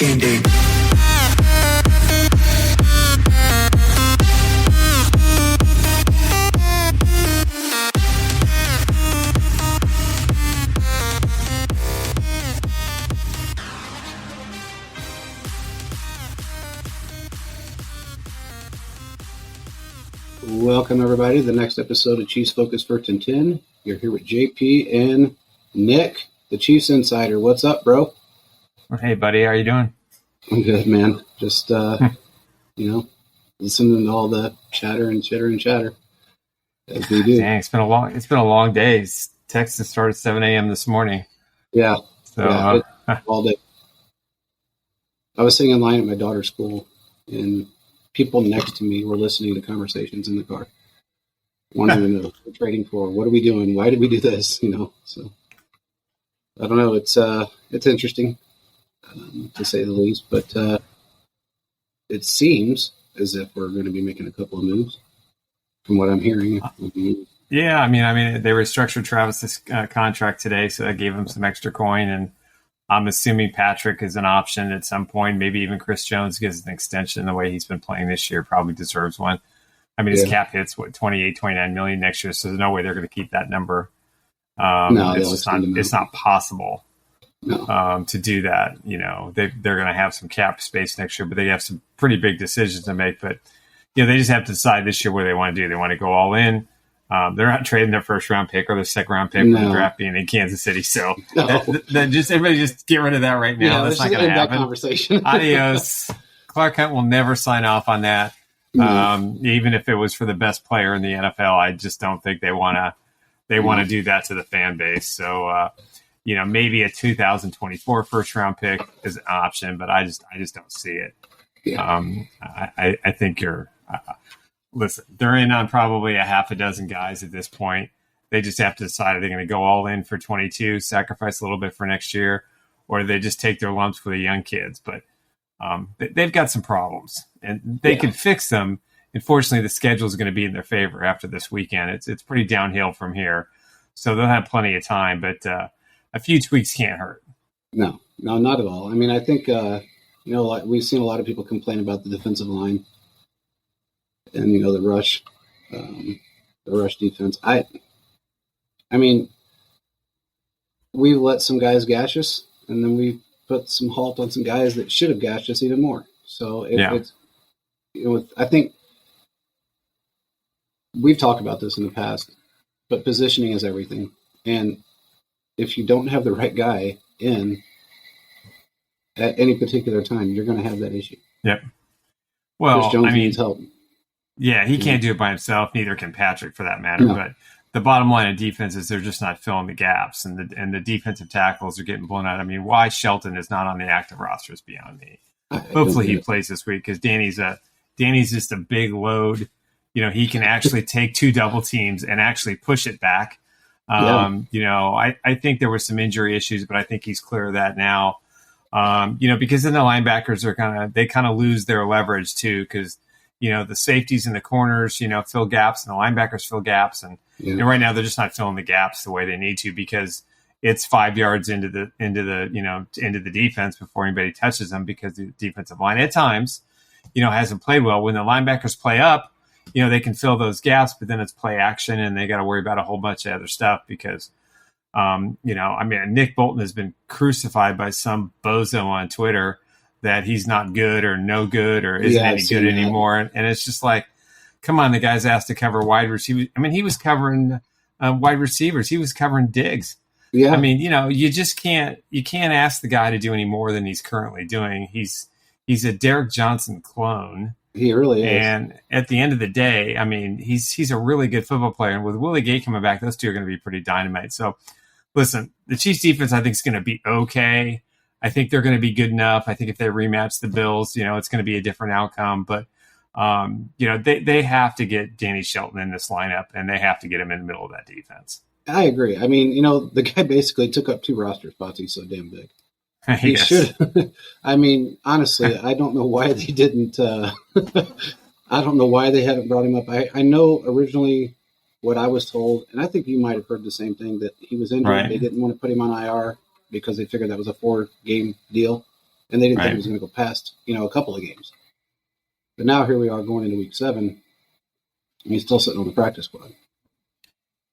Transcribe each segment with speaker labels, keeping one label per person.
Speaker 1: ending.
Speaker 2: Welcome, everybody, to the next episode of Chiefs Focus First and 10. You're here with JP and Nick, the Chiefs Insider. What's up, bro?
Speaker 3: Hey, buddy. How are you doing?
Speaker 2: I'm good, man. Just, listening to all the chatter and chitter and chatter as we do.
Speaker 3: Dang, it's been a long day. Texas started 7 a.m. this morning.
Speaker 2: Yeah.
Speaker 3: So
Speaker 2: all day. I was sitting in line at my daughter's school, and people next to me were listening to conversations in the car, wanting to know what we're trading for. What are we doing? Why did we do this? So I don't know. It's interesting, to say the least, but it seems as if we're going to be making a couple of moves from what I'm hearing.
Speaker 3: Yeah, I mean, they restructured Travis's contract today, so that gave him some extra coin, and I'm assuming Patrick is an option at some point. Maybe even Chris Jones gets an extension. The way he's been playing this year, probably deserves one. I mean, his cap hits 28, 29 million next year, so there's no way they're going to keep that number. It's not possible to do that. They're going to have some cap space next year, but they have some pretty big decisions to make. But they just have to decide this year what they want to do. They want to go all in. They're not trading their first round pick or their second round pick with the draft being in Kansas City. So everybody just get rid of that right now. That's not going to happen.
Speaker 2: Conversation.
Speaker 3: Adios. Clark Hunt will never sign off on that. Even if it was for the best player in the NFL, I just don't think they want to do that to the fan base. So, maybe a 2024 first round pick is an option, but I just don't see it.
Speaker 2: Yeah.
Speaker 3: I think listen, they're in on probably a half a dozen guys at this point. They just have to decide, are they going to go all in for 22, sacrifice a little bit for next year, or they just take their lumps for the young kids. But they've got some problems, and they can fix them. Unfortunately, the schedule is going to be in their favor after this weekend. It's pretty downhill from here, so they'll have plenty of time. But a few tweaks can't hurt.
Speaker 2: No, not at all. I mean, I think we've seen a lot of people complain about the defensive line and the rush defense. I mean, we let some guys gash us, and then we put some halt on some guys that should have gashed us even more. So it's I think we've talked about this in the past, but positioning is everything. And if you don't have the right guy in at any particular time, you're going to have that issue.
Speaker 3: Yep. Well,
Speaker 2: Chris Jones needs help.
Speaker 3: Yeah, he can't do it by himself. Neither can Patrick, for that matter. No. But the bottom line of defense is they're just not filling the gaps, and the defensive tackles are getting blown out. I mean, why Shelton is not on the active roster is beyond me. Hopefully he plays this week, because Danny's just a big load. He can actually take two double teams and actually push it back. I think there were some injury issues, but I think he's clear of that now. Because then the linebackers are kind of lose their leverage too, because the safeties in the corners, fill gaps, and the linebackers fill gaps. And right now they're just not filling the gaps the way they need to, because it's 5 yards into the defense before anybody touches them, because the defensive line at times, hasn't played well. When the linebackers play up, they can fill those gaps, but then it's play action and they got to worry about a whole bunch of other stuff because, Nick Bolton has been crucified by some bozo on Twitter that he's not good or no good or isn't any good anymore. And it's just like, come on, the guy's asked to cover wide receivers. I mean, he was covering wide receivers. He was covering Diggs. Yeah. I mean, you just can't ask the guy to do any more than he's currently doing. He's a Derek Johnson clone.
Speaker 2: He really is.
Speaker 3: And at the end of the day, I mean, he's a really good football player. And with Willie Gay coming back, those two are going to be pretty dynamite. So listen, the Chiefs defense, I think, is going to be okay. I think they're going to be good enough. I think if they rematch the Bills, it's going to be a different outcome. But, they have to get Danny Shelton in this lineup, and they have to get him in the middle of that defense.
Speaker 2: I agree. I mean, the guy basically took up 2 roster spots. He's so damn big. He should. I mean, honestly, I don't know why they didn't. I don't know why they haven't brought him up. I know originally what I was told, and I think you might have heard the same thing, that he was injured. Right. They didn't want to put him on IR because they figured that was a 4-game deal. and they didn't think it was going to go past, a couple of games. But now here we are going into week 7, and he's still sitting on the practice squad.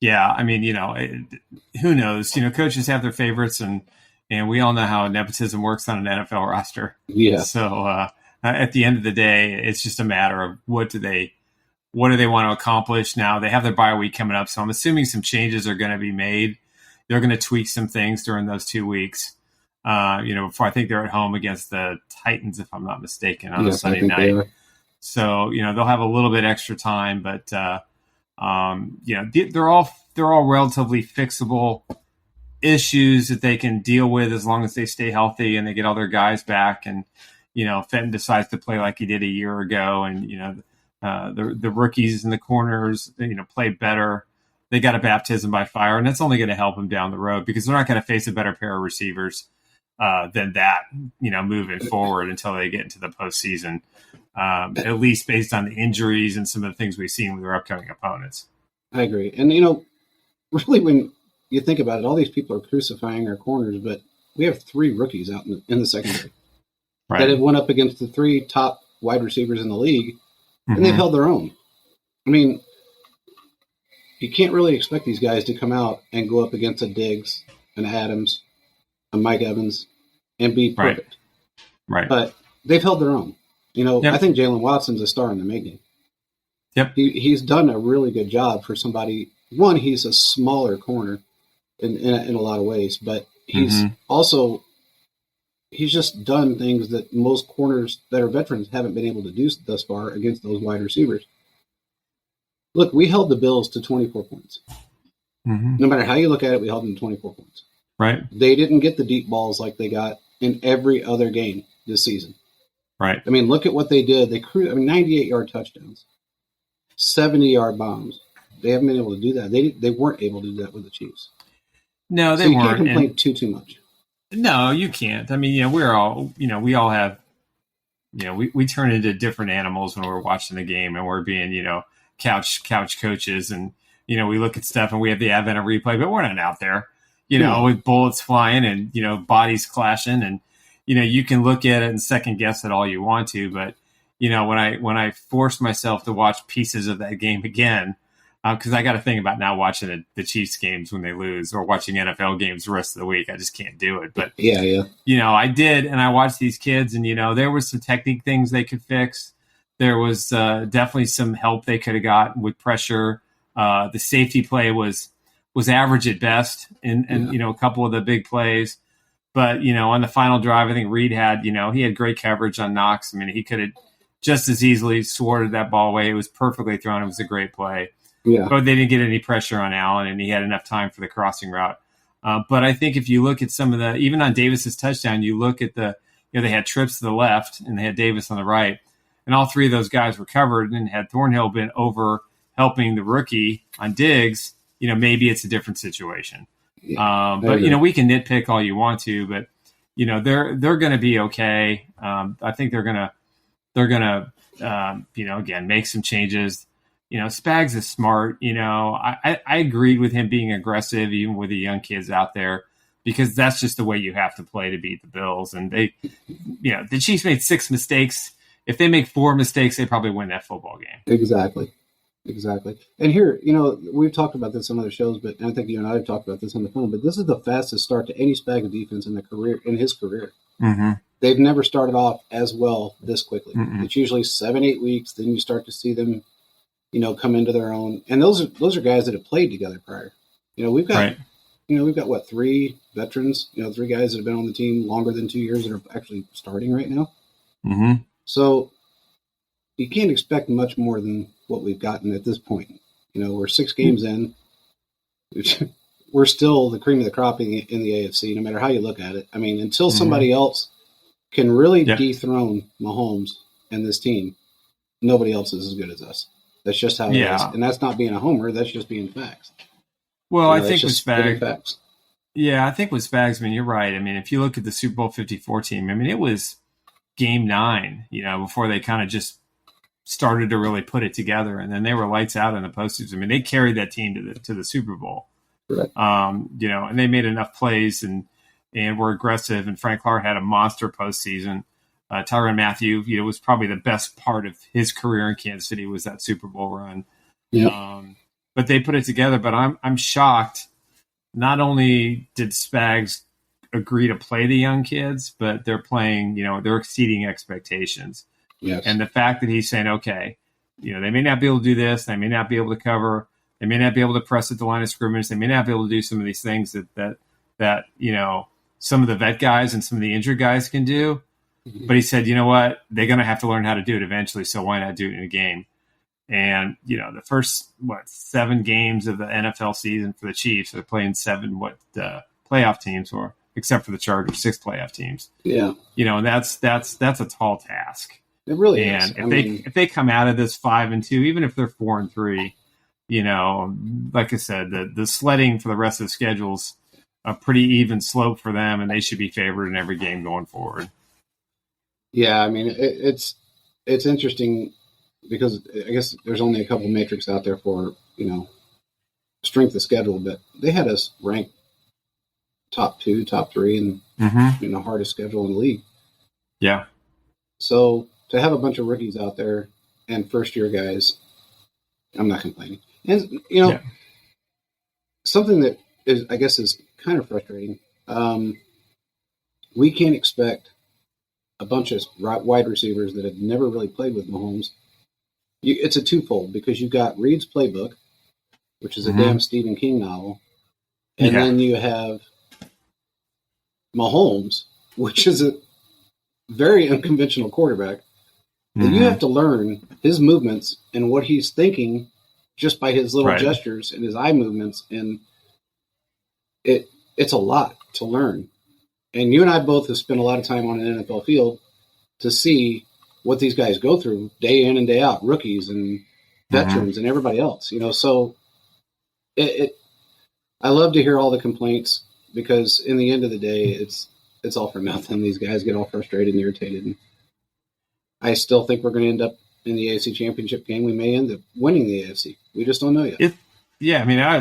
Speaker 3: Yeah, I mean, who knows? Coaches have their favorites, and we all know how nepotism works on an NFL roster.
Speaker 2: Yeah.
Speaker 3: So at the end of the day, it's just a matter of what do they want to accomplish. Now they have their bye week coming up, so I'm assuming some changes are going to be made. They're going to tweak some things during those 2 weeks. Before I think they're at home against the Titans, if I'm not mistaken, on a Sunday night. So they'll have a little bit extra time, but they're all relatively fixable issues that they can deal with as long as they stay healthy and they get all their guys back. And Fenton decides to play like he did a year ago, and the rookies in the corners play better. They got a baptism by fire, and that's only going to help them down the road because they're not going to face a better pair of receivers than that, moving forward until they get into the postseason. At least based on the injuries and some of the things we've seen with their upcoming opponents.
Speaker 2: I agree. And, really when you think about it, all these people are crucifying our corners, but we have 3 rookies out in the secondary that have went up against the 3 top wide receivers in the league, and they've held their own. I mean, you can't really expect these guys to come out and go up against a Diggs, an Adams, a Mike Evans, and be perfect.
Speaker 3: Right.
Speaker 2: But they've held their own. I think Jalen Watson's a star in the making.
Speaker 3: Yep.
Speaker 2: He's done a really good job for somebody. One, he's a smaller corner in a lot of ways, but he's he's just done things that most corners that are veterans haven't been able to do thus far against those wide receivers. Look, we held the Bills to 24 points. No matter how you look at it, we held them to 24 points.
Speaker 3: Right.
Speaker 2: They didn't get the deep balls like they got in every other game this season.
Speaker 3: Right.
Speaker 2: I mean, look at what they did. They 98-yard touchdowns, 70-yard bombs. They haven't been able to do that. They weren't able to do that with the Chiefs.
Speaker 3: No, they weren't.
Speaker 2: You can't complain too much.
Speaker 3: No, you can't. I mean, we all have, we turn into different animals when we're watching the game and we're being, couch coaches, and we look at stuff and we have the advent of replay, but we're not out there, with bullets flying and bodies clashing, and you can look at it and second guess it all you want to, but when I force myself to watch pieces of that game again, because I got to think about now watching the Chiefs games when they lose or watching NFL games the rest of the week. I just can't do it. But
Speaker 2: yeah,
Speaker 3: I did, and I watched these kids, and there was some technique things they could fix. There was definitely some help they could have got with pressure. The safety play was average at best in a couple of the big plays. But, on the final drive, I think Reed had, he had great coverage on Knox. I mean, he could have just as easily swatted that ball away. It was perfectly thrown. It was a great play.
Speaker 2: Yeah.
Speaker 3: But they didn't get any pressure on Allen, and he had enough time for the crossing route. But I think if you look at some of even on Davis's touchdown, you look at they had trips to the left and they had Davis on the right. And all 3 of those guys were covered, and had Thornhill been over helping the rookie on Diggs, maybe it's a different situation.
Speaker 2: Yeah,
Speaker 3: but we can nitpick all you want to, but they're going to be okay. I think they're going to again make some changes. Spags is smart. I agreed with him being aggressive even with the young kids out there, because that's just the way you have to play to beat the Bills. And they, the Chiefs made 6 mistakes. If they make 4 mistakes, they probably win that football game.
Speaker 2: Exactly. And here, we've talked about this on other shows, but I think you and I have talked about this on the phone, but this is the fastest start to any Spags defense in his career.
Speaker 3: Mm-hmm.
Speaker 2: They've never started off as well this quickly.
Speaker 3: Mm-hmm.
Speaker 2: It's usually 7-8 weeks. Then you start to see them, come into their own. And those are guys that have played together prior. We've got, we've got what, 3 veterans, 3 guys that have been on the team longer than 2 years that are actually starting right now.
Speaker 3: Mm-hmm.
Speaker 2: So you can't expect much more than what we've gotten at this point. We're 6 games in. We're still the cream of the crop in the AFC, no matter how you look at it. I mean, until somebody else can really dethrone Mahomes and this team, nobody else is as good as us. That's just how it is. And that's not being a homer. That's just being facts.
Speaker 3: Well, I think with Spags, I think with Spags, I mean, you're right. I mean, if you look at the Super Bowl 54 team, I mean, it was game 9, before they kind of just started to really put it together, and then they were lights out in the postseason. I mean, they carried that team to the Super Bowl,
Speaker 2: right.
Speaker 3: And they made enough plays, and and were aggressive. And Frank Clark had a monster postseason. Tyrann Mathieu, was probably the best part of his career in Kansas City was that Super Bowl run.
Speaker 2: Yeah.
Speaker 3: But they put it together. But I'm shocked. Not only did Spags agree to play the young kids, but they're playing, they're exceeding expectations.
Speaker 2: Yes.
Speaker 3: And the fact that he's saying, okay, they may not be able to do this, they may not be able to cover, they may not be able to press at the line of scrimmage, they may not be able to do some of these things that some of the vet guys and some of the injured guys can do. Mm-hmm. But he said, you know what, they're going to have to learn how to do it eventually, so why not do it in a game? And, the first, 7 games of the NFL season for the Chiefs, they're playing 7 playoff teams, or except for the Chargers, 6 playoff teams.
Speaker 2: Yeah.
Speaker 3: And that's a tall task.
Speaker 2: It really
Speaker 3: is.
Speaker 2: And
Speaker 3: if they come out of this 5-2, even if they're 4-3, like I said, the sledding for the rest of the schedule's a pretty even slope for them, and they should be favored in every game going forward.
Speaker 2: Yeah, I mean, it's interesting because I guess there's only a couple metrics out there for, strength of schedule, but they had us ranked top 2, top 3 in the hardest schedule in the league.
Speaker 3: Yeah.
Speaker 2: So to have a bunch of rookies out there and first-year guys, I'm not complaining. And, something that is kind of frustrating. We can't expect a bunch of wide receivers that have never really played with Mahomes. It's a twofold, because you've got Reed's Playbook, which is a damn Stephen King novel, and then you have Mahomes, which is a very unconventional quarterback. And you have to learn his movements and what he's thinking just by his little gestures and his eye movements, and it's a lot to learn. And you and I both have spent a lot of time on an NFL field to see what these guys go through day in and day out, rookies and veterans and everybody else, so I love to hear all the complaints, because in the end of the day, it's all for nothing. These guys get all frustrated and irritated. And I still think we're going to end up in the AFC Championship game. We may end up winning the AFC. We just don't know yet.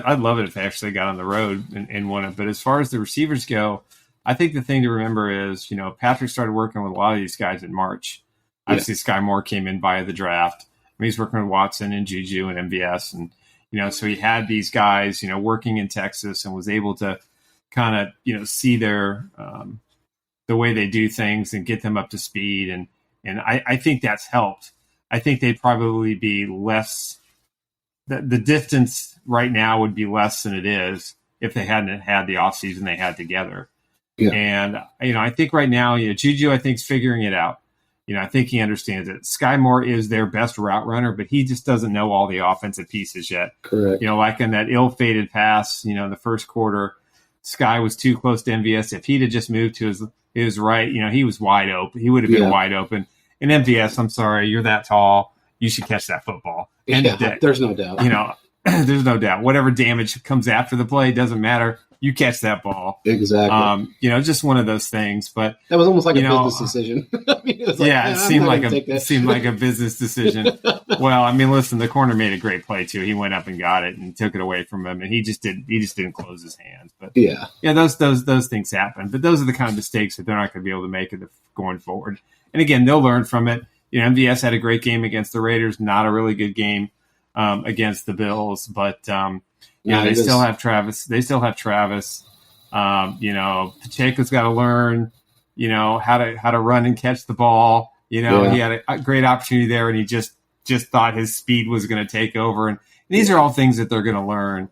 Speaker 3: I'd love it if they actually got on the road and won it. But as far as the receivers go, I think the thing to remember is, Patrick started working with a lot of these guys in March. Obviously, Sky Moore came in via the draft. He's working with Watson and Juju and MVS. And, so he had these guys, working in Texas, and was able to kind of, see their the way they do things and get them up to speed. And I think that's helped. I think they'd probably be less – the distance right now would be less than it is if they hadn't had the offseason they had together. Yeah. And, I think right now, Juju, I think, is figuring it out. I think he understands it. Sky Moore is their best route runner, but he just doesn't know all the offensive pieces yet.
Speaker 2: Correct.
Speaker 3: Like in that ill-fated pass, in the first quarter, Sky was too close to MVS. If he'd have just moved to his right, he was wide open. He would have been wide open. And MVS, I'm sorry, you're that tall. You should catch that football.
Speaker 2: There's no doubt.
Speaker 3: There's no doubt. Whatever damage comes after the play, doesn't matter. You catch that ball.
Speaker 2: Exactly.
Speaker 3: Just one of those things. But
Speaker 2: that was almost like a business decision.
Speaker 3: It seemed like a business decision. Well, listen, the corner made a great play too. He went up and got it and took it away from him, and he just didn't close his hands. But those things happen. But those are the kind of mistakes that they're not going to be able to make going forward. And again, they'll learn from it. MVS had a great game against the Raiders, not a really good game against the Bills, but they still have Travis. Pacheco's got to learn, how to run and catch the ball. He had a great opportunity there, and he just thought his speed was going to take over. And these are all things that they're going to learn.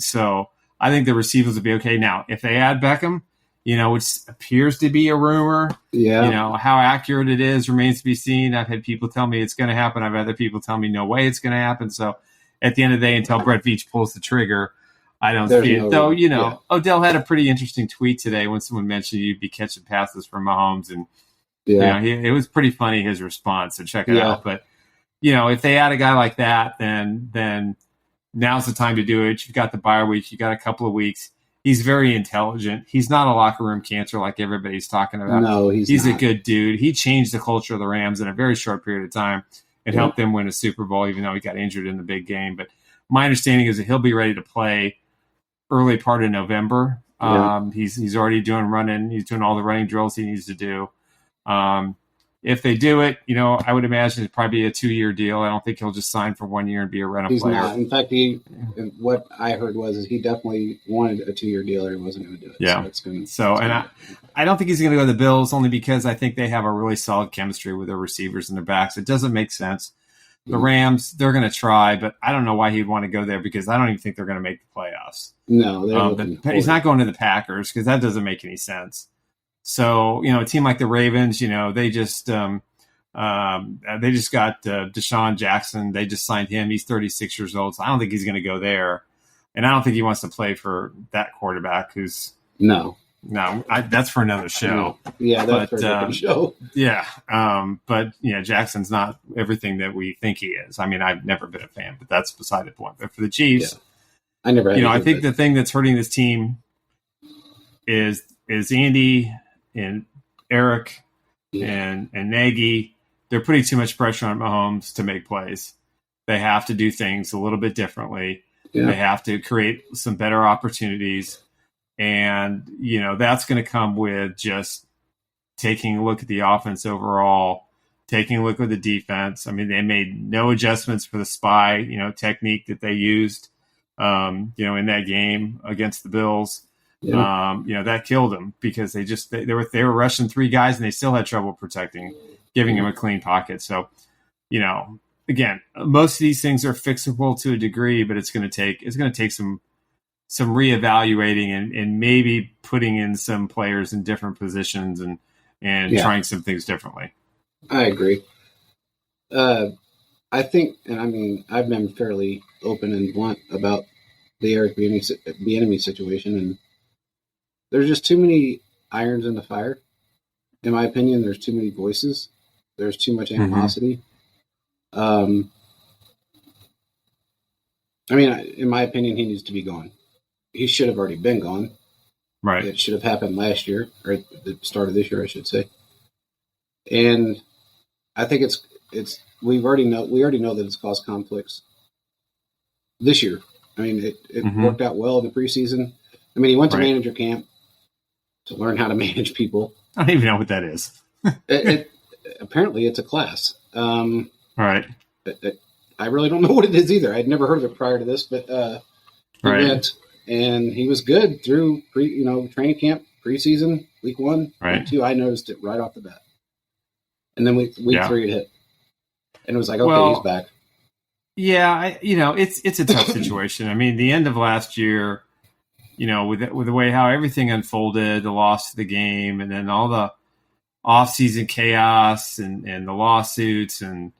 Speaker 3: So I think the receivers will be okay. Now, if they add Beckham, which appears to be a rumor, how accurate it is remains to be seen. I've had people tell me it's going to happen. I've had other people tell me no way it's going to happen. So at the end of the day, until Brett Veach pulls the trigger, I don't see it. Though, Odell had a pretty interesting tweet today when someone mentioned you'd be catching passes from Mahomes. And, it was pretty funny, his response. So check it out. But, if they add a guy like that, then now's the time to do it. You've got the bye week. You got a couple of weeks. He's very intelligent. He's not a locker room cancer like everybody's talking about.
Speaker 2: No, he's
Speaker 3: a good dude. He changed the culture of the Rams in a very short period of time and helped them win a Super Bowl, even though he got injured in the big game. But my understanding is that he'll be ready to play early part of November. He's already running. He's doing all the running drills he needs to do. If they do it, I would imagine it'd probably be a 2-year deal. I don't think he'll just sign for 1 year and be a rental player.
Speaker 2: He's not. In fact, what I heard was he definitely wanted a 2-year deal, or he wasn't going to do it.
Speaker 3: Yeah. I don't think he's going to go to the Bills, only because I think they have a really solid chemistry with their receivers and their backs. It doesn't make sense. The Rams, they're going to try, but I don't know why he'd want to go there, because I don't even think they're going to make the playoffs.
Speaker 2: No,
Speaker 3: he's not going to the Packers, because that doesn't make any sense. So, a team like the Ravens, they just got Deshaun Jackson. They just signed him. He's 36 years old, so I don't think he's going to go there. And I don't think he wants to play for that quarterback who's that's for another show.
Speaker 2: Yeah, that's for another show.
Speaker 3: Yeah. But Jackson's not everything that we think he is. I mean, I've never been a fan, but that's beside the point. But for the Chiefs, I think the thing that's hurting this team is Andy and Eric and Nagy. They're putting too much pressure on Mahomes to make plays. They have to do things a little bit differently. Yeah. They have to create some better opportunities. And, that's going to come with just taking a look at the offense overall, taking a look at the defense. I mean, they made no adjustments for the spy, technique that they used, in that game against the Bills. Yeah. That killed them, because they were rushing 3 guys and they still had trouble giving him a clean pocket. So, again, most of these things are fixable to a degree, but it's going to take some reevaluating and maybe putting in some players in different positions and trying some things differently.
Speaker 2: I agree. I think, and I mean, I've been fairly open and blunt about the Eric Bieniemy situation, and there's just too many irons in the fire. In my opinion, there's too many voices. There's too much animosity. I mean, in my opinion, he needs to be gone. He should have already been gone.
Speaker 3: Right.
Speaker 2: It should have happened last year, or at the start of this year, I should say. And I think we already know that it's caused conflicts this year. I mean, it worked out well in the preseason. I mean, he went to manager camp to learn how to manage people.
Speaker 3: I don't even know what that is.
Speaker 2: Apparently, it's a class.
Speaker 3: Right.
Speaker 2: I really don't know what it is either. I'd never heard of it prior to this, but he went, and he was good through training camp, preseason, week 1, week 2. I noticed it right off the bat, and then week 3 it hit, and it was like, okay, he's back.
Speaker 3: Yeah, it's a tough situation. I mean, the end of last year, with the way how everything unfolded, the loss of the game, and then all the off-season chaos and the lawsuits, and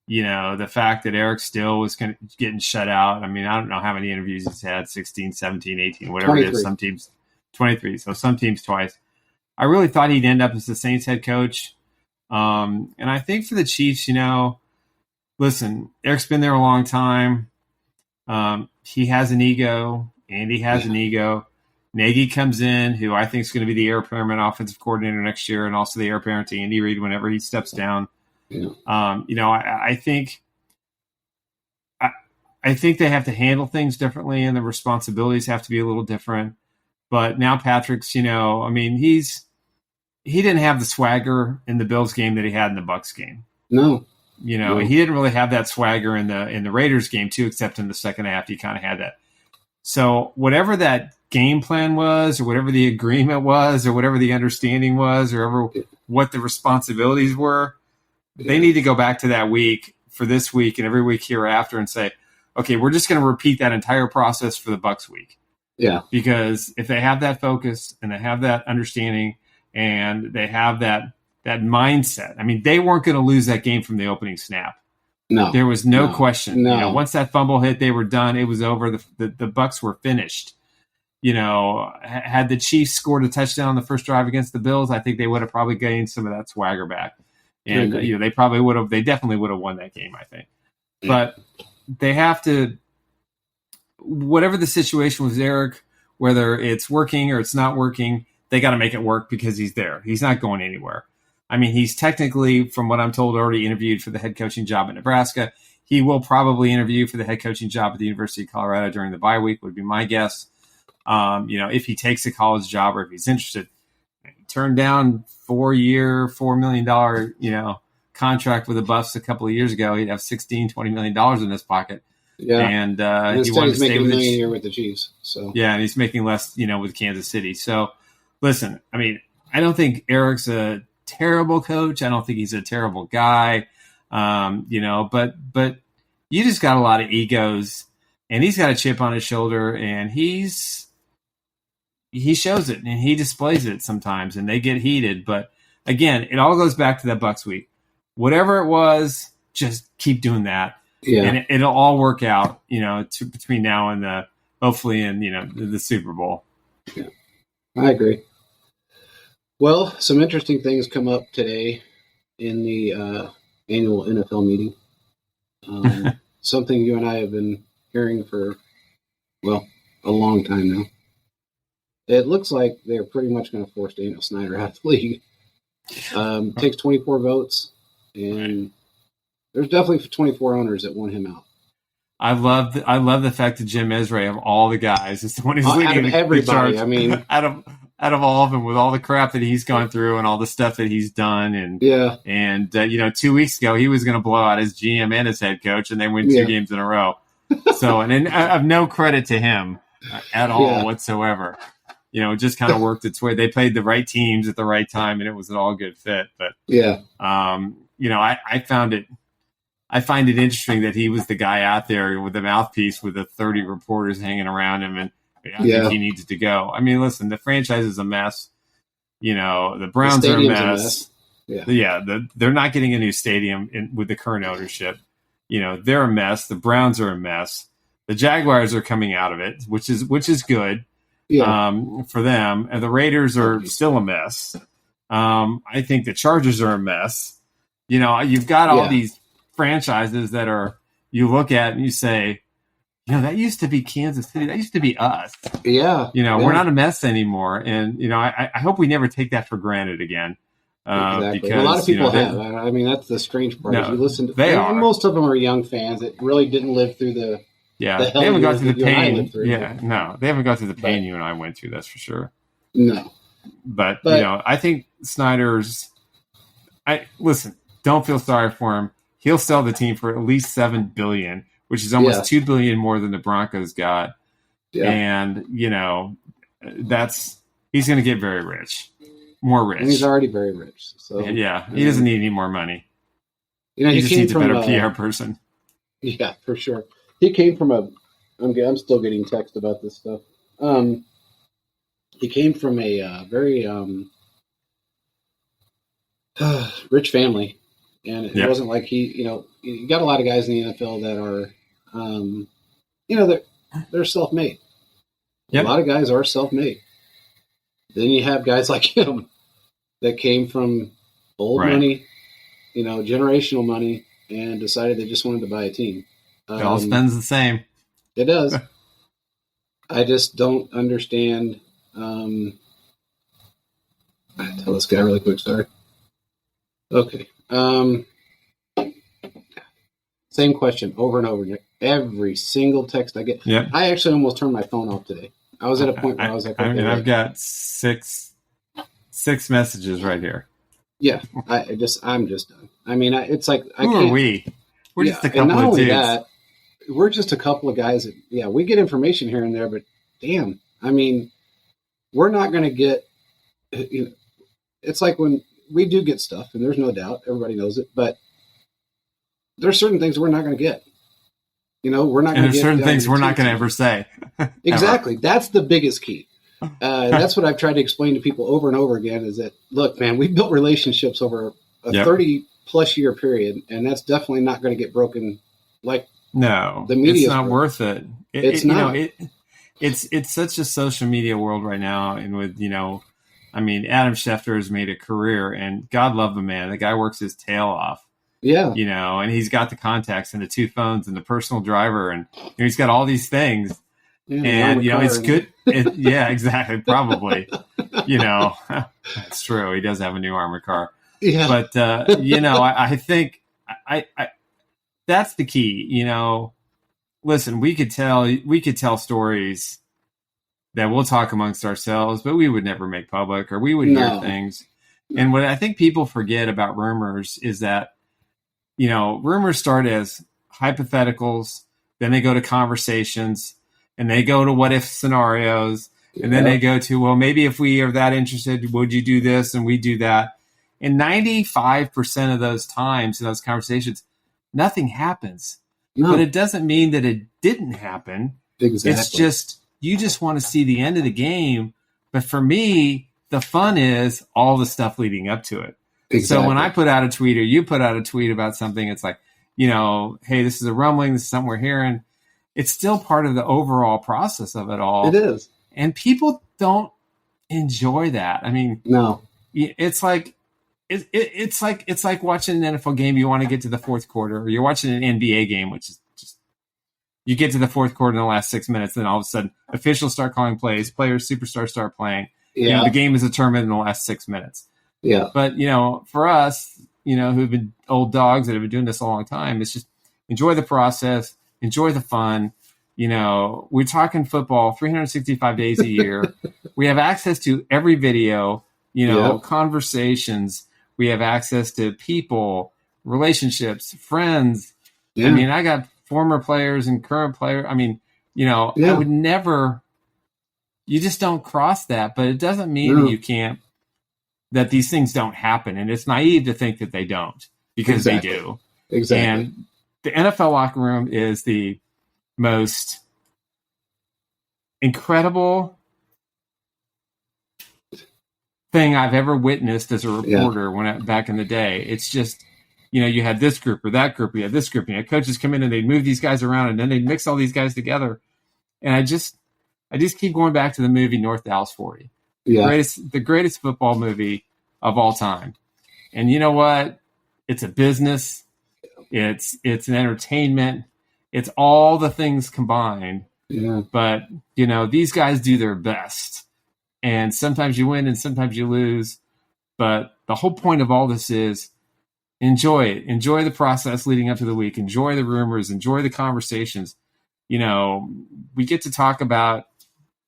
Speaker 3: the fact that Eric still was getting shut out. I mean, I don't know how many interviews he's had, 16, 17, 18, whatever 23. It is. Some teams 23, so some teams twice. I really thought he'd end up as the Saints head coach. And I think for the Chiefs, listen, Eric's been there a long time. He has an ego. Andy has an ego. Nagy comes in, who I think is going to be the heir apparent offensive coordinator next year, and also the heir apparent to Andy Reid whenever he steps down. Yeah. I think they have to handle things differently, and the responsibilities have to be a little different. But now Patrick's, he didn't have the swagger in the Bills game that he had in the Bucs game.
Speaker 2: No.
Speaker 3: He didn't really have that swagger in the Raiders game too, except in the second half he kind of had that. So whatever that game plan was, or whatever the agreement was, or whatever the understanding was, or what the responsibilities were, they need to go back to that week for this week and every week hereafter and say, okay, we're just going to repeat that entire process for the Bucs week. Yeah. Because if they have that focus and they have that understanding and they have that mindset, I mean, they weren't going to lose that game from the opening snap. No. There was no question. No. Once that fumble hit, they were done. It was over. The Bucs were finished. Had the Chiefs scored a touchdown on the first drive against the Bills, I think they would have probably gained some of that swagger back. And they definitely would have won that game, I think. But they have to, whatever the situation with Eric, whether it's working or it's not working, they got to make it work because he's there. He's not going anywhere. I mean, he's technically, from what I'm told, already interviewed for the head coaching job at Nebraska. He will probably interview for the head coaching job at the University of Colorado during the bye week, would be my guess. if he takes a college job or if he's interested. Turned down 4-year, $4 million, contract with the Buffs a couple of years ago. He'd have $16-20 million in his pocket.
Speaker 2: Yeah.
Speaker 3: And
Speaker 2: he wanted to stay with $1 million a year with the Chiefs. So
Speaker 3: yeah, and he's making less, with Kansas City. So listen, I mean, I don't think Eric's a terrible coach. I don't think he's a terrible guy. But you just got a lot of egos, and he's got a chip on his shoulder, and he shows it and he displays it sometimes, and they get heated. But again, it all goes back to that Bucks week. Whatever it was, just keep doing that.
Speaker 2: Yeah.
Speaker 3: And it'll all work out, between now and hopefully in, the Super Bowl.
Speaker 2: Yeah, I agree. Well, some interesting things come up today in the annual NFL meeting. Something you and I have been hearing for, a long time now. It looks like they're pretty much going to force Daniel Snyder out of the league. Takes 24 votes, and there's definitely 24 owners that want him out.
Speaker 3: I love the fact that Jim Ezra, of all the guys, is the one who's leading
Speaker 2: everybody.
Speaker 3: The charge.
Speaker 2: I mean,
Speaker 3: out of all of them, with all the crap that he's gone through and all the stuff that he's done, and 2 weeks ago he was going to blow out his GM and his head coach, and they win 2 games in a row. So, and I have no credit to him at all whatsoever. It just kind of worked its way. They played the right teams at the right time, and it was an all good fit. But I find it interesting that he was the guy out there with the mouthpiece with the 30 reporters hanging around him, and I think he needs to go. I mean, listen, the franchise is a mess. The Browns are a mess. They're not getting a new stadium with the current ownership. They're a mess. The Browns are a mess. The Jaguars are coming out of it, which is good for them. And the Raiders are still a mess. I think the Chargers are a mess. You've got all these franchises that you look at and you say, that used to be Kansas City. That used to be us.
Speaker 2: Yeah.
Speaker 3: We're not a mess anymore. And, I hope we never take that for granted again.
Speaker 2: Exactly.
Speaker 3: Because
Speaker 2: a lot of people have. I mean, that's the strange part.
Speaker 3: No,
Speaker 2: you listen to,
Speaker 3: they are.
Speaker 2: And most of them are young fans that really didn't live through the
Speaker 3: they haven't gone through the pain.
Speaker 2: Through.
Speaker 3: They haven't gone through the pain you and I went through. That's for sure.
Speaker 2: No.
Speaker 3: But I think Snyder's. Listen. Don't feel sorry for him. He'll sell the team for at least $7 billion, which is almost $2 billion more than the Broncos got. Yeah. And he's going to get very rich, more rich.
Speaker 2: And he's already very rich. So
Speaker 3: he doesn't need any more money. He just needs a better PR person.
Speaker 2: Yeah, for sure. He came from I'm still getting text about this stuff. He came from a very rich family, and it wasn't like you got a lot of guys in the NFL that are, they're self-made. Yep. A lot of guys are self-made. Then you have guys like him that came from old money, generational money, and decided they just wanted to buy a team.
Speaker 3: It all spends the same.
Speaker 2: It does. I just don't understand. Tell this guy really quick. Sorry. Okay. Same question over and over, Nick. Every single text I get.
Speaker 3: Yep.
Speaker 2: I actually almost turned my phone off today. I was at a point where I was like, okay,
Speaker 3: I've got six messages right here.
Speaker 2: Yeah. I'm just done. I mean, it's like,
Speaker 3: who are we? We're just a couple of dudes.
Speaker 2: We're just a couple of guys that, we get information here and there, but damn, I mean, we're not going to get, it's like when we do get stuff, and there's no doubt, everybody knows it, but there's certain things we're not going to get. We're not going to get.
Speaker 3: And there's certain things we're not going to ever say.
Speaker 2: Exactly. That's the biggest key. That's what I've tried to explain to people over and over again is that, look, man, we built relationships over a 30-plus year period, and that's definitely not going to get broken like the media.
Speaker 3: It's not worth it.
Speaker 2: It's not.
Speaker 3: It's such a social media world right now, and with, Adam Schefter has made a career, and God love the man. The guy works his tail off.
Speaker 2: Yeah.
Speaker 3: And he's got the contacts and the 2 phones and the personal driver, and he's got all these things. Yeah, and, it's good. Yeah, exactly. Probably, it's true. He does have a new armored car.
Speaker 2: Yeah.
Speaker 3: But, I think I that's the key. Listen, we could tell stories that we'll talk amongst ourselves, but we would never make public, or we would hear things. And what I think people forget about rumors is that, rumors start as hypotheticals, then they go to conversations, and they go to what if scenarios, and then they go to, well, maybe if we are that interested, would you do this? And we do that. And 95% of those times in those conversations, nothing happens. No. But it doesn't mean that it didn't happen.
Speaker 2: Exactly.
Speaker 3: It's just, you just want to see the end of the game. But for me, the fun is all the stuff leading up to it. Exactly. So when I put out a tweet or you put out a tweet about something, it's like, hey, this is a rumbling, this is something we're hearing. It's still part of the overall process of it all.
Speaker 2: It is.
Speaker 3: And people don't enjoy that. I mean,
Speaker 2: no,
Speaker 3: it's like it's like watching an NFL game. You want to get to the fourth quarter, or you're watching an NBA game, which is just, you get to the fourth quarter in the last 6 minutes, then all of a sudden officials start calling plays, players, superstars start playing.
Speaker 2: Yeah.
Speaker 3: The game is determined in the last 6 minutes.
Speaker 2: Yeah.
Speaker 3: But, for us, who've been old dogs that have been doing this a long time, it's just enjoy the process, enjoy the fun. We're talking football 365 days a year. We have access to every video, conversations. We have access to people, relationships, friends. Yeah. I mean, I got former players and current players. I mean, I would never, you just don't cross that, but it doesn't mean that you can't, that these things don't happen. And it's naive to think that they don't, because they do.
Speaker 2: Exactly.
Speaker 3: And the NFL locker room is the most incredible thing I've ever witnessed as a reporter back in the day. It's just, you had this group or that group, you had this group, and coaches come in and they'd move these guys around and then they'd mix all these guys together. And I just keep going back to the movie North Dallas 40. The greatest football movie of all time. And you know what? It's a business. It's an entertainment. It's all the things combined.
Speaker 2: Yeah.
Speaker 3: But, these guys do their best. And sometimes you win and sometimes you lose. But the whole point of all this is enjoy it. Enjoy the process leading up to the week. Enjoy the rumors. Enjoy the conversations. We get to talk about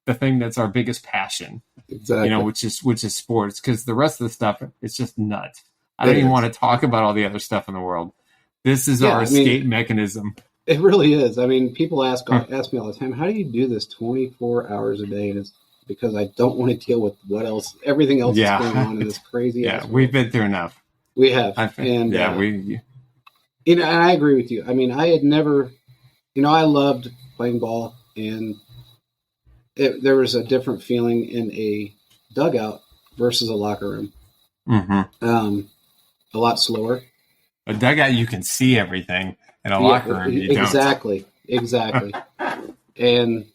Speaker 3: the thing that's our biggest passion.
Speaker 2: Exactly.
Speaker 3: Which is sports, because the rest of the stuff, it's just nuts. I don't even want to talk about all the other stuff in the world. This is our escape mechanism.
Speaker 2: It really is. I mean, people ask me all the time, how do you do this 24 hours a day? And it's because I don't want to deal with everything else that's going on in this crazy.
Speaker 3: Yeah, we've been through enough.
Speaker 2: We have. And I agree with you. I mean, I had never, I loved playing ball, and there was a different feeling in a dugout versus a locker room.
Speaker 3: Mm-hmm.
Speaker 2: A lot slower.
Speaker 3: A dugout, you can see everything. In a locker room, you don't.
Speaker 2: Exactly. And,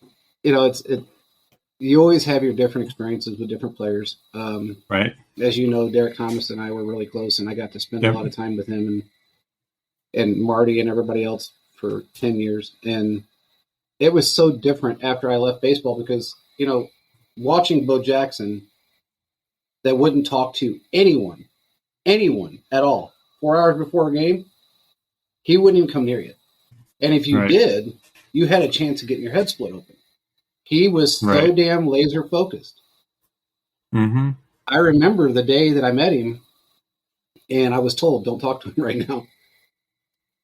Speaker 2: you always have your different experiences with different players.
Speaker 3: Right.
Speaker 2: As you know, Derek Thomas and I were really close, and I got to spend a lot of time with him and Marty and everybody else for 10 years. And it was so different after I left baseball because, watching Bo Jackson that wouldn't talk to anyone at all, 4 hours before a game, he wouldn't even come near you. And if you did, you had a chance of getting your head split open. He was so damn laser focused.
Speaker 3: Mm-hmm.
Speaker 2: I remember the day that I met him, and I was told, don't talk to him right now.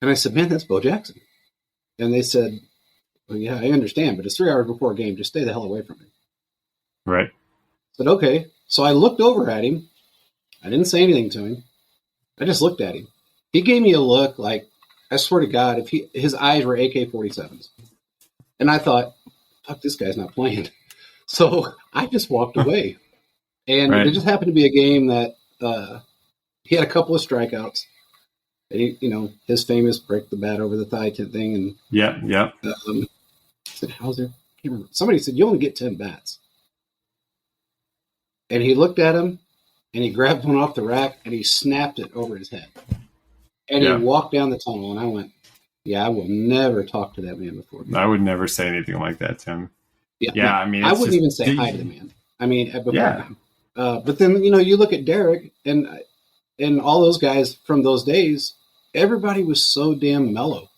Speaker 2: And I said, man, that's Bo Jackson. And they said, well, yeah, I understand, but it's 3 hours before a game. Just stay the hell away from him.
Speaker 3: Right.
Speaker 2: I said, okay. So I looked over at him. I didn't say anything to him. I just looked at him. He gave me a look like, I swear to God, if his eyes were AK-47s. And I thought, fuck, this guy's not playing. So I just walked away. And it just happened to be a game that he had a couple of strikeouts. And he, his famous break the bat over the thigh thing. And I said, Hauser, I can't remember. Somebody said, you only get 10 bats. And he looked at him, and he grabbed one off the rack, and he snapped it over his head. And he walked down the tunnel, and I went, I will never talk to that man before.
Speaker 3: I would never say anything like that to him.
Speaker 2: Yeah, I mean, I wouldn't even say hi to the man. I mean, before him. But then, you look at Derek and all those guys from those days, everybody was so damn mellow.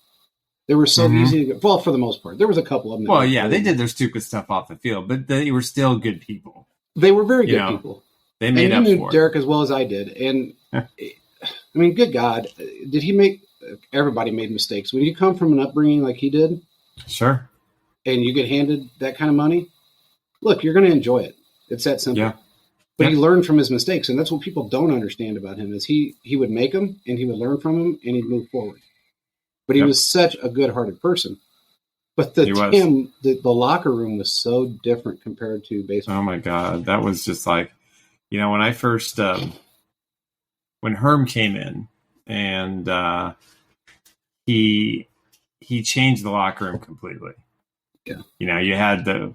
Speaker 2: They were so easy to get, well, for the most part. There was a couple of them.
Speaker 3: Well, yeah, they did their stupid stuff off the field, but they were still good people.
Speaker 2: They were very good people.
Speaker 3: They made up for it.
Speaker 2: You knew Derek as well as I did. And, I mean, good God, did he make – everybody made mistakes. When you come from an upbringing like he did.
Speaker 3: Sure.
Speaker 2: And you get handed that kind of money, look, you're going to enjoy it. It's that simple. Yeah. But he learned from his mistakes, and that's what people don't understand about him is he would make them, and he would learn from them, and he'd move forward. But he was such a good-hearted person. But the locker room was so different compared to baseball.
Speaker 3: Oh, my God. That was just like, when I first when Herm came in, and he changed the locker room completely.
Speaker 2: Yeah.
Speaker 3: You had the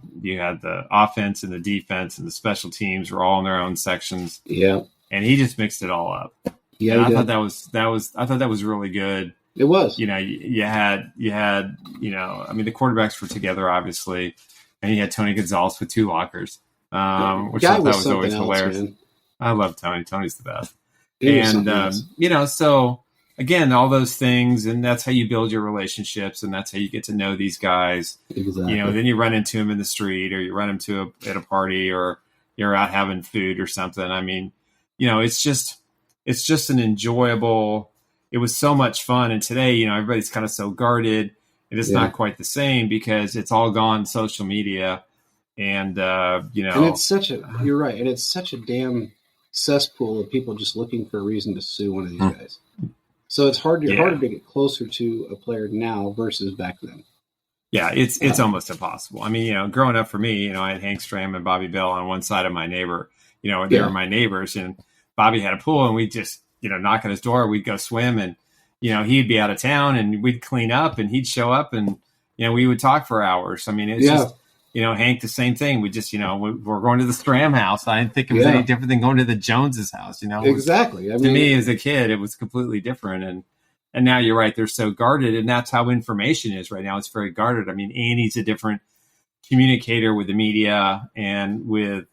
Speaker 3: offense and the defense and the special teams were all in their own sections.
Speaker 2: Yeah.
Speaker 3: And he just mixed it all up.
Speaker 2: Yeah.
Speaker 3: And I thought that was really good.
Speaker 2: It was.
Speaker 3: You had I mean, the quarterbacks were together, obviously, and you had Tony Gonzalez with 2 lockers, which I thought was always hilarious. Man. I love Tony. Tony's the best. And, so again, all those things, and that's how you build your relationships, and that's how you get to know these guys.
Speaker 2: Exactly.
Speaker 3: Then you run into them in the street, or you run into at a party, or you're out having food or something. I mean, it's just an enjoyable. It was so much fun, and today, everybody's kind of so guarded. It is not quite the same because it's all gone social media, and And
Speaker 2: it's you're right, and it's such a damn cesspool of people just looking for a reason to sue one of these guys. So it's harder to get closer to a player now versus back then.
Speaker 3: Yeah, it's almost impossible. I mean, growing up for me, I had Hank Stram and Bobby Bell on one side of my neighbor. They were my neighbors, and Bobby had a pool, and we just knock on his door. We'd go swim, and he'd be out of town, and we'd clean up, and he'd show up, and we would talk for hours. I mean, it's just Hank, the same thing. We just we're going to the Stram house. I didn't think it was any different than going to the Joneses house.
Speaker 2: Exactly.
Speaker 3: To me as a kid, it was completely different, and now you're right. They're so guarded, and that's how information is right now. It's very guarded. I mean, Andy's a different communicator with the media and with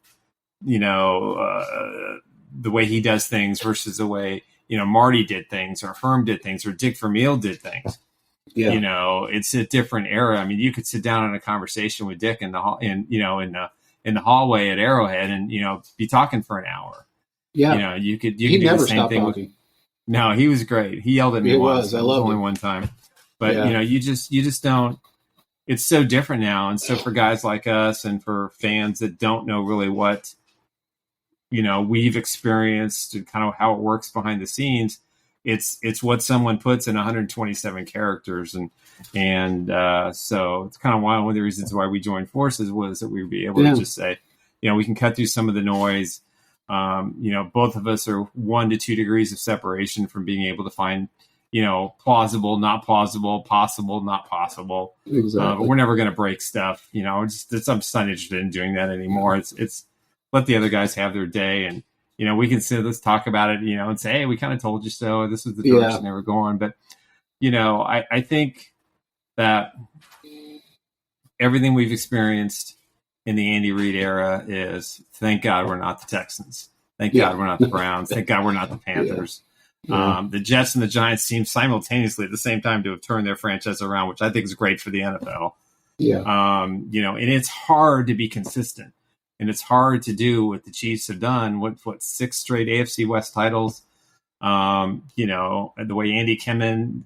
Speaker 3: the way he does things versus the way Marty did things, or Herm did things, or Dick Vermeil did things. Yeah. It's a different era. I mean, you could sit down in a conversation with Dick in the hallway at Arrowhead and be talking for an hour.
Speaker 2: Yeah.
Speaker 3: You could
Speaker 2: he
Speaker 3: do
Speaker 2: never
Speaker 3: the same
Speaker 2: stopped
Speaker 3: thing.
Speaker 2: Talking.
Speaker 3: No, he was great. He yelled at me once.
Speaker 2: I loved
Speaker 3: only
Speaker 2: him.
Speaker 3: One time. But you just don't. It's so different now, and so for guys like us and for fans that don't know really what we've experienced and kind of how it works behind the scenes, it's what someone puts in 127 characters, and so it's kind of one of the reasons why we joined forces was that we would be able to just say, we can cut through some of the noise. Both of us are 1 to 2 degrees of separation from being able to find, plausible, not plausible, possible, not possible.
Speaker 2: Exactly.
Speaker 3: But we're never going to break stuff. I'm just not interested in doing that anymore. It's let the other guys have their day, and we can let's talk about it, and say, hey, we kind of told you so. This is the direction they were going. But I think that everything we've experienced in the Andy Reid era is, thank God we're not the Texans. Thank God we're not the Browns. Thank God we're not the Panthers. The Jets and the Giants seem simultaneously at the same time to have turned their franchise around, which I think is great for the NFL.
Speaker 2: Yeah.
Speaker 3: And it's hard to be consistent, and it's hard to do what the Chiefs have done. What 6 straight AFC West titles? And the way Andy came in,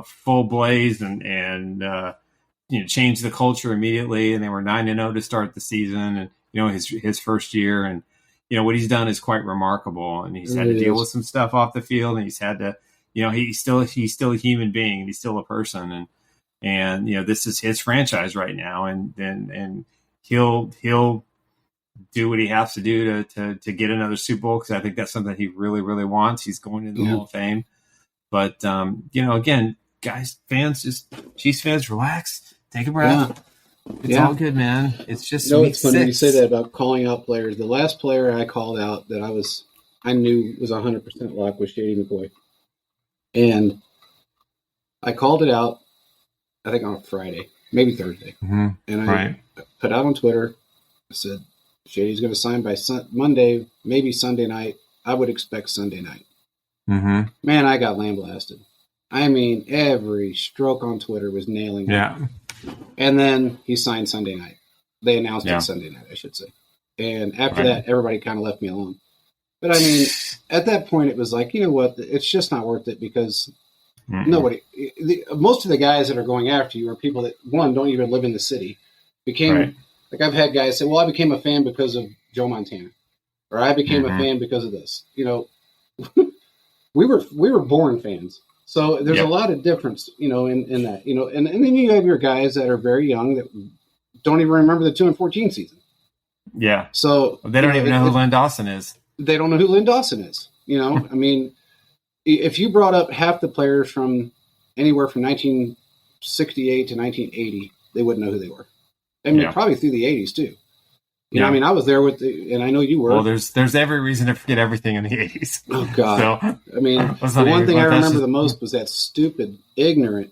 Speaker 3: full blaze and changed the culture immediately, and they were 9-0 to start the season, and his first year, and what he's done is quite remarkable, and he's had to deal with some stuff off the field, and he's had to, he's still a human being, and he's still a person, and this is his franchise right now, and he'll do what he has to do to get another Super Bowl, because I think that's something he really, really wants. He's going into the Hall of Fame, but again, guys, Chiefs fans, relax. Take a breath. It's all good, man. It's just
Speaker 2: it's funny you say that about calling out players. The last player I called out that I knew was 100% lock was Shady McCoy. And I called it out, I think on a Friday, maybe Thursday.
Speaker 3: Mm-hmm.
Speaker 2: And I put out on Twitter, I said, Shady's going to sign by Monday, maybe Sunday night. I would expect Sunday night.
Speaker 3: Mm-hmm.
Speaker 2: Man, I got lambasted. I mean, every stroke on Twitter was nailing him.
Speaker 3: Yeah.
Speaker 2: And then he signed Sunday night. They announced
Speaker 3: Yeah.
Speaker 2: it Sunday night, I should say. And after that, everybody kind of left me alone. But I mean, at that point, it was like, you know what? It's just not worth it because most of the guys that are going after you are people that, one, don't even live in the city. Like I've had guys say, well, I became a fan because of Joe Montana, or I became a fan because of this. You know, we were born fans. So there's a lot of difference, you know, in that, you know, and then you have your guys that are very young that don't even remember the 2-14 season.
Speaker 3: Yeah.
Speaker 2: So
Speaker 3: they don't even know who Len Dawson is.
Speaker 2: They don't know who Len Dawson is. You know, I mean, if you brought up half the players from anywhere from 1968 to 1980, they wouldn't know who they were. I mean, probably through the 80s too. You know, I mean, I was there and I know you were.
Speaker 3: Well, there's every reason to forget everything in the 80s.
Speaker 2: Oh God.
Speaker 3: So,
Speaker 2: I mean, the one thing I remember the most was that stupid, ignorant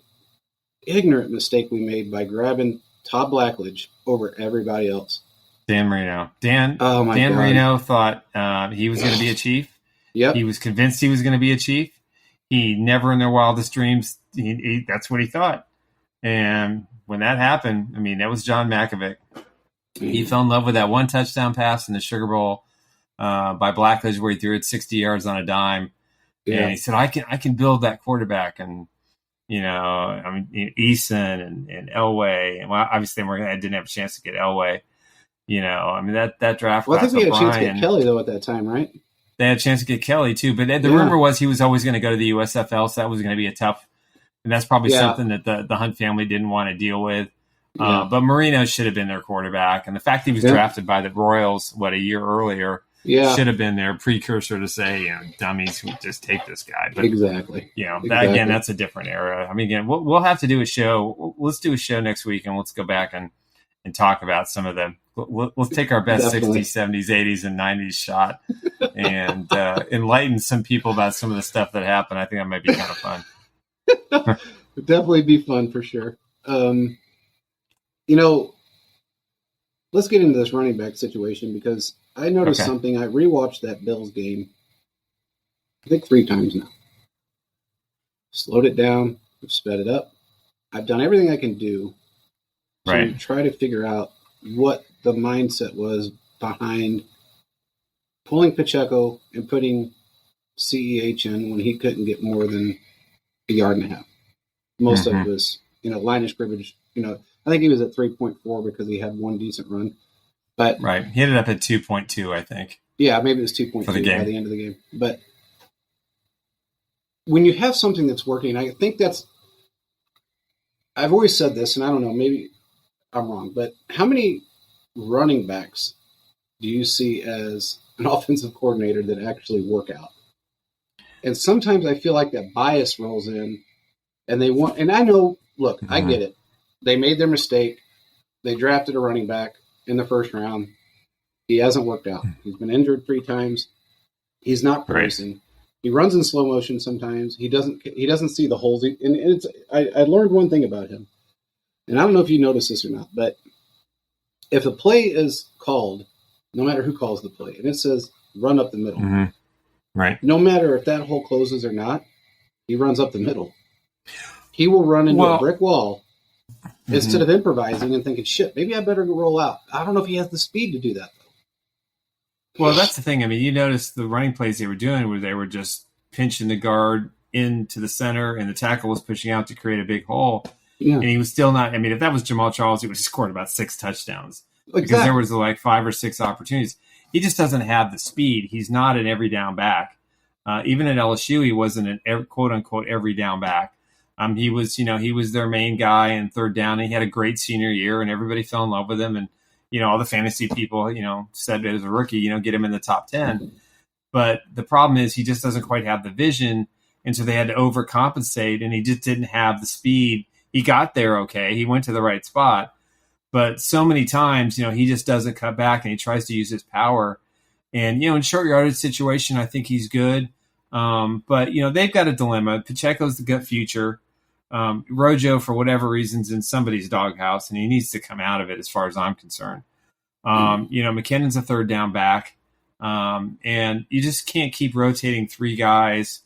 Speaker 2: mistake we made by grabbing Todd Blackledge over everybody else.
Speaker 3: Dan Marino. Dan
Speaker 2: God.
Speaker 3: Marino thought he was going to be a Chief.
Speaker 2: Yep.
Speaker 3: He was convinced he was going to be a Chief. He never in their wildest dreams, that's what he thought. And when that happened, I mean, that was John Malkovich. He fell in love with that one touchdown pass in the Sugar Bowl by Blackledge where he threw it 60 yards on a dime. Yeah. And he said, I can build that quarterback. And, you know, I mean, Eason and Elway. And well, obviously, I didn't have a chance to get Elway. You know, I mean, that draft.
Speaker 2: Well, I think we had a chance to get Kelly, though, at that time, right?
Speaker 3: They had a chance to get Kelly, too. But the rumor was he was always going to go to the USFL, so that was going to be a tough. And that's probably something that the Hunt family didn't want to deal with. But Marino should have been their quarterback. And the fact he was drafted by the Royals, a year earlier, should have been their precursor to say, you know, dummies who just take this guy. But,
Speaker 2: exactly.
Speaker 3: You know, again, that's a different era. I mean, again, we'll have to do a show. Let's do a show next week, and let's go back and talk about some of the we'll take our best 60s, 70s, 80s, and 90s shot and enlighten some people about some of the stuff that happened. I think that might be kind of fun.
Speaker 2: It'd definitely be fun for sure. You know, let's get into this running back situation because I noticed something. I rewatched that Bills game, I think 3 times now. Slowed it down, sped it up. I've done everything I can do to try to figure out what the mindset was behind pulling Pacheco and putting CEH in when he couldn't get more than a yard and a half. Most of it was, you know, line of scrimmage. You know, I think he was at 3.4 because he had one decent run. But
Speaker 3: he ended up at 2.2, I think.
Speaker 2: Yeah, maybe it was 2.2 by the end of the game. But when you have something that's working, I think I've always said this, and I don't know, maybe I'm wrong, but how many running backs do you see as an offensive coordinator that actually work out? And sometimes I feel like that bias rolls in, and I know, look, I get it. They made their mistake. They drafted a running back in the first round. He hasn't worked out. He's been injured 3 times. He's not producing. He runs in slow motion sometimes. He doesn't see the holes. I learned one thing about him, and I don't know if you noticed this or not, but if a play is called, no matter who calls the play, and it says run up the middle, no matter if that hole closes or not, he runs up the middle. He will run into a brick wall instead of improvising and thinking, shit, maybe I better roll out. I don't know if he has the speed to do that, though.
Speaker 3: Well, that's the thing. I mean, you notice the running plays they were doing where they were just pinching the guard into the center and the tackle was pushing out to create a big hole. Yeah. And he was still not – I mean, if that was Jamal Charles, he would have scored about 6 touchdowns. Exactly. Because there was like 5 or 6 opportunities. He just doesn't have the speed. He's not an every down back. Even at LSU, he wasn't an quote-unquote every down back. He was their main guy in third down. And he had a great senior year, and everybody fell in love with him. And, you know, all the fantasy people, you know, said as a rookie, you know, get him in the top 10. Mm-hmm. But the problem is he just doesn't quite have the vision, and so they had to overcompensate, and he just didn't have the speed. He got there okay. He went to the right spot. But so many times, you know, he just doesn't cut back, and he tries to use his power. And, you know, in short yardage situation, I think he's good. But, you know, they've got a dilemma. Pacheco's the gut future. Rojo, for whatever reasons, in somebody's doghouse, and he needs to come out of it as far as I'm concerned. You know, McKinnon's a third down back. And you just can't keep rotating 3 guys.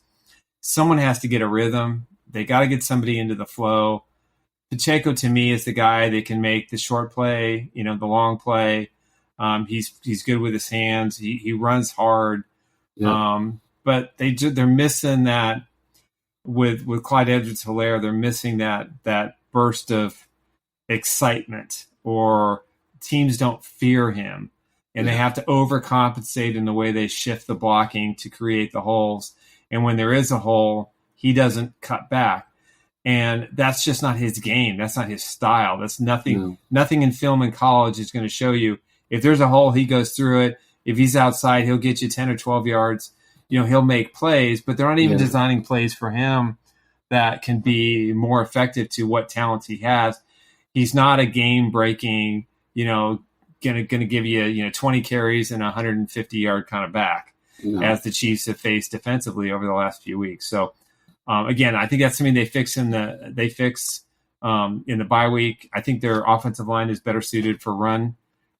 Speaker 3: Someone has to get a rhythm. They got to get somebody into the flow. Pacheco, to me, is the guy that can make the short play, the long play. He's good with his hands. He runs hard. Yep. But they're missing that with Clyde Edwards-Helaire. They're missing that burst of excitement, or teams don't fear him, and they have to overcompensate in the way they shift the blocking to create the holes. And when there is a hole, he doesn't cut back. And that's just not his game. That's not his style. That's nothing. No. Nothing in film in college is going to show you. If there's a hole, he goes through it. If he's outside, he'll get you 10 or 12 yards. He'll make plays, but they're not even designing plays for him that can be more effective to what talents he has. He's not a game-breaking, gonna give you 20 carries and 150-yard kind of back, as the Chiefs have faced defensively over the last few weeks. So. Again, I think that's something they fix in the bye week. I think their offensive line is better suited for run,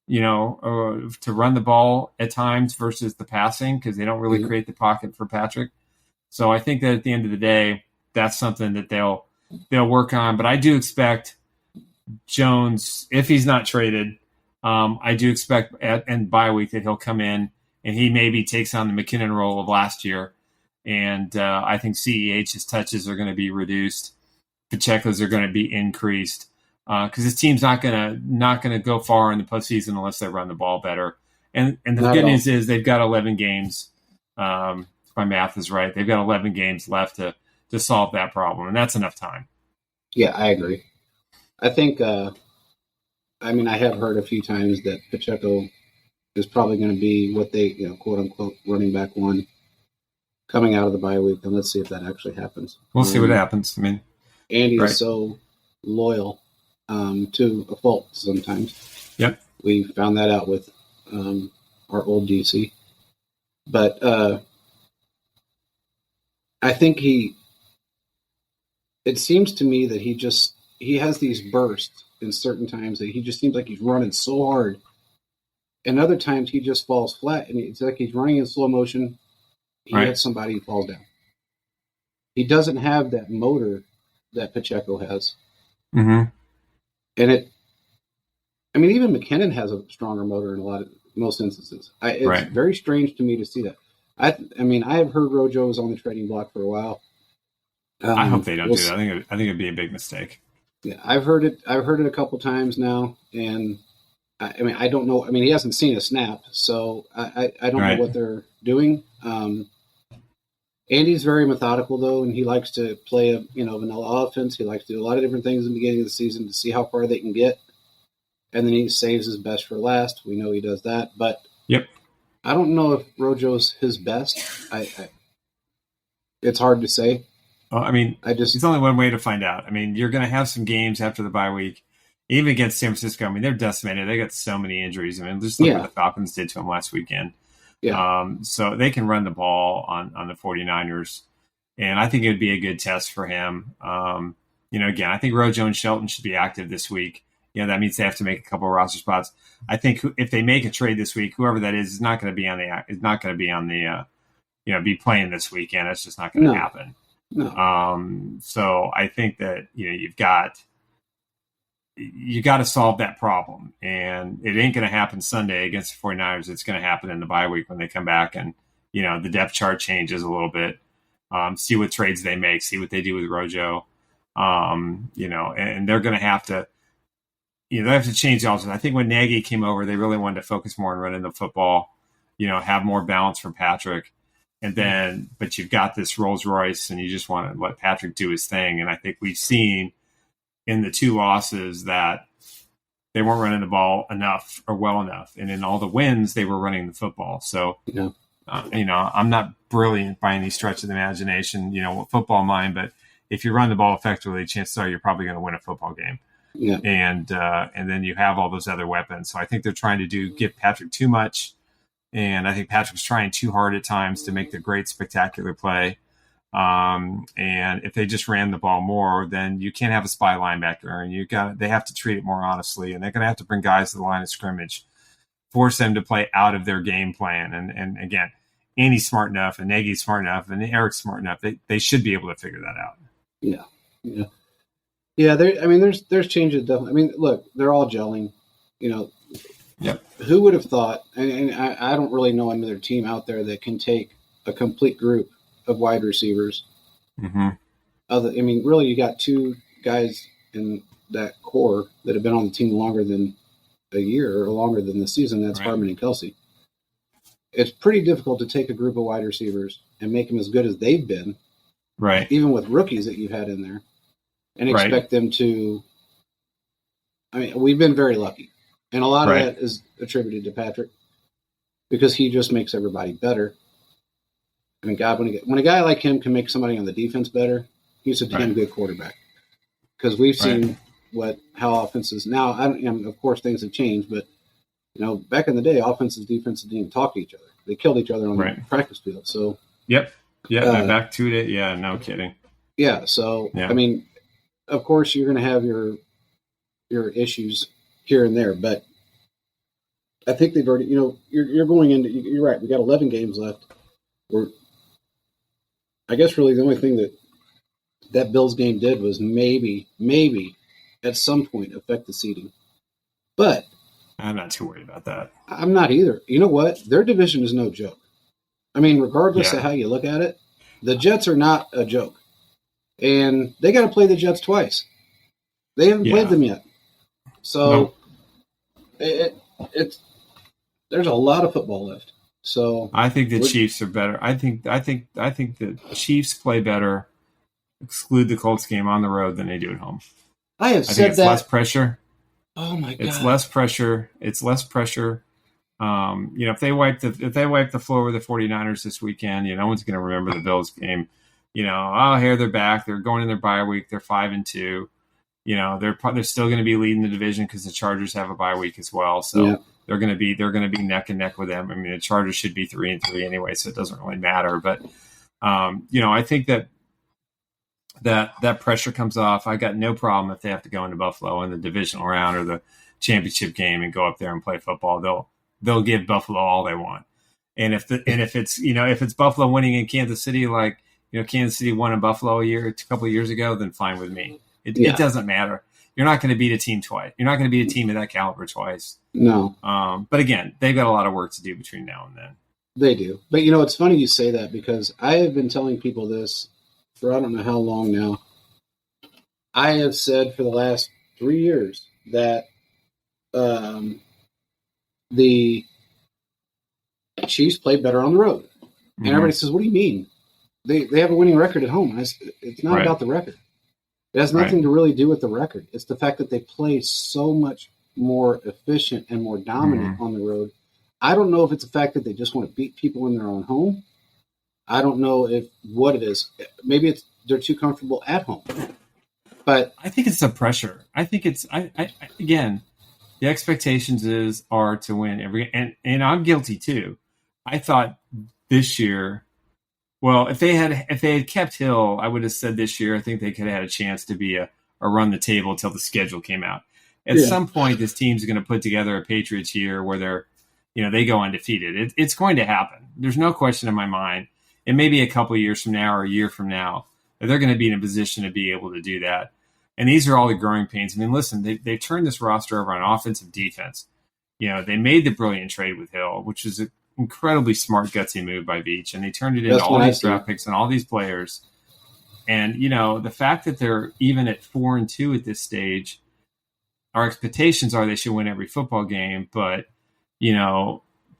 Speaker 3: to run the ball at times versus the passing, because they don't really create the pocket for Patrick. So I think that at the end of the day, that's something that they'll work on. But I do expect Jones, if he's not traded, I do expect in bye week that he'll come in and he maybe takes on the McKinnon role of last year. And I think CEH's touches are going to be reduced. Pacheco's are going to be increased, because this team's not going to go far in the postseason unless they run the ball better. And the good news is they've got 11 games. If my math is right, they've got 11 games left to solve that problem, and that's enough time.
Speaker 2: Yeah, I agree. I think. I have heard a few times that Pacheco is probably going to be what they, quote unquote, running back one coming out of the bye week, and let's see if that actually happens.
Speaker 3: We'll see what happens.
Speaker 2: Andy is so loyal to a fault sometimes.
Speaker 3: Yep.
Speaker 2: We found that out with our old DC. But I think it seems to me that he has these bursts in certain times that he just seems like he's running so hard. And other times he just falls flat, and it's like he's running in slow motion. He hits somebody, he falls down. He doesn't have that motor that Pacheco has.
Speaker 3: Mm-hmm.
Speaker 2: And even McKinnon has a stronger motor in most instances. It's very strange to me to see that. I have heard Rojo was on the trading block for a while.
Speaker 3: I hope they don't do that. I think it'd be a big mistake.
Speaker 2: Yeah, I've heard it a couple times now, and I don't know. He hasn't seen a snap, so I don't know what they're doing. Andy's very methodical, though, and he likes to play a vanilla offense. He likes to do a lot of different things in the beginning of the season to see how far they can get, and then he saves his best for last. We know he does that, but I don't know if Rojo's his best. It's hard to say.
Speaker 3: Well, it's only one way to find out. You're going to have some games after the bye week, even against San Francisco. They're decimated. They got so many injuries. Just look what the Falcons did to them last weekend. Yeah. So they can run the ball on the 49ers, and I think it would be a good test for him. Again, I think Rojo and Shelton should be active this week. That means they have to make a couple of roster spots. I think if they make a trade this week, whoever that is not going to be be playing this weekend. It's just not going to happen. No. So I think that you got to solve that problem, and it ain't going to happen Sunday against the 49ers. It's going to happen in the bye week when they come back, and the depth chart changes a little bit. See what trades they make, see what they do with Rojo, and they're going to have to they have to change the offense. I think when Nagy came over, they really wanted to focus more on running the football, have more balance for Patrick. And then, but you've got this Rolls Royce, and you just want to let Patrick do his thing. And I think we've seen in the two losses that they weren't running the ball enough or well enough. And in all the wins, they were running the football. So, I'm not brilliant by any stretch of the imagination, football mind, but if you run the ball effectively, chances are you're probably going to win a football game. Yeah. And then you have all those other weapons. So I think they're trying to give Patrick too much. And I think Patrick's trying too hard at times to make the great, spectacular play. And if they just ran the ball more, then you can't have a spy linebacker, and they have to treat it more honestly. And they're going to have to bring guys to the line of scrimmage, force them to play out of their game plan. And again, Andy's smart enough, and Nagy's smart enough, and Eric's smart enough. They should be able to figure that out.
Speaker 2: Yeah, yeah, yeah. There's changes definitely. I mean, look, they're all gelling. You know,
Speaker 3: Yep.
Speaker 2: who would have thought? And I don't really know another team out there that can take a complete group of wide receivers.
Speaker 3: Mm-hmm.
Speaker 2: I mean, really, you got two guys in that core that have been on the team longer than a year or longer than the season. That's
Speaker 3: Right.
Speaker 2: Harmon and Kelsey. It's pretty difficult to take a group of wide receivers and make them as good as they've been,
Speaker 3: Right.
Speaker 2: even with rookies that you've had in there, and
Speaker 3: Right.
Speaker 2: expect them to. I mean, we've been very lucky, and a lot
Speaker 3: Right.
Speaker 2: of that is attributed to Patrick because he just makes everybody better. I mean, God, when a guy like him can make somebody on the defense better, he's a damn good quarterback. Because we've seen how offenses now. Of course, things have changed, but back in the day, offenses, defenses didn't even talk to each other. They killed each other on the practice field. So,
Speaker 3: yep, back to it. Yeah, no kidding.
Speaker 2: Yeah, so I mean, of course, you're going to have your issues here and there, but I think they've already. You're going into. You're right. We got 11 games left. I guess really the only thing that Bills game did was maybe at some point affect the seeding. But
Speaker 3: I'm not too worried about that.
Speaker 2: I'm not either. You know what? Their division is no joke. I mean, regardless of how you look at it, the Jets are not a joke. And they got to play the Jets twice. They haven't played them yet. So it's there's a lot of football left. So
Speaker 3: I think the Chiefs are better. I think the Chiefs play better, exclude the Colts game on the road than they do at home.
Speaker 2: I think
Speaker 3: it's less pressure.
Speaker 2: Oh my God!
Speaker 3: It's less pressure. If they wipe the floor with the 49ers this weekend, no one's going to remember the Bills game. Here they're back. They're going in their bye week. They're 5-2. They're still going to be leading the division because the Chargers have a bye week as well. So they're going to be neck and neck with them. I mean, the Chargers should be 3-3 anyway, so it doesn't really matter. But I think that pressure comes off. I got no problem if they have to go into Buffalo in the divisional round or the championship game and go up there and play football. They'll give Buffalo all they want. And if it's Buffalo winning in Kansas City, like Kansas City won in Buffalo a couple of years ago, then fine with me. It doesn't matter. You're not going to beat a team twice. You're not going to beat a team of that caliber twice.
Speaker 2: No.
Speaker 3: But again, they've got a lot of work to do between now and then.
Speaker 2: They do. But it's funny you say that because I have been telling people this for I don't know how long now. I have said for the last 3 years that the Chiefs play better on the road. And everybody says, what do you mean? They have a winning record at home. It's not about the record. It has nothing to really do with the record. It's the fact that they play so much more efficient and more dominant on the road. I don't know if it's the fact that they just want to beat people in their own home. I don't know what it is. Maybe they're too comfortable at home. But
Speaker 3: I think it's the pressure. I think it's again, the expectations are to win every and I'm guilty too. I thought this year, well, if they had kept Hill, I would have said this year I think they could have had a chance to be a run the table until the schedule came out. At some point, this team's going to put together a Patriots year where they go undefeated. It's going to happen. There's no question in my mind. It may be a couple of years from now or a year from now that they're going to be in a position to be able to do that. And these are all the growing pains. I mean, listen, they've turned this roster over on offense and defense. They made the brilliant trade with Hill, which is an incredibly smart, gutsy move by Beach. And they turned it into all these draft picks and all these players. And, the fact that they're even at 4-2 at this stage, our expectations are they should win every football game. But,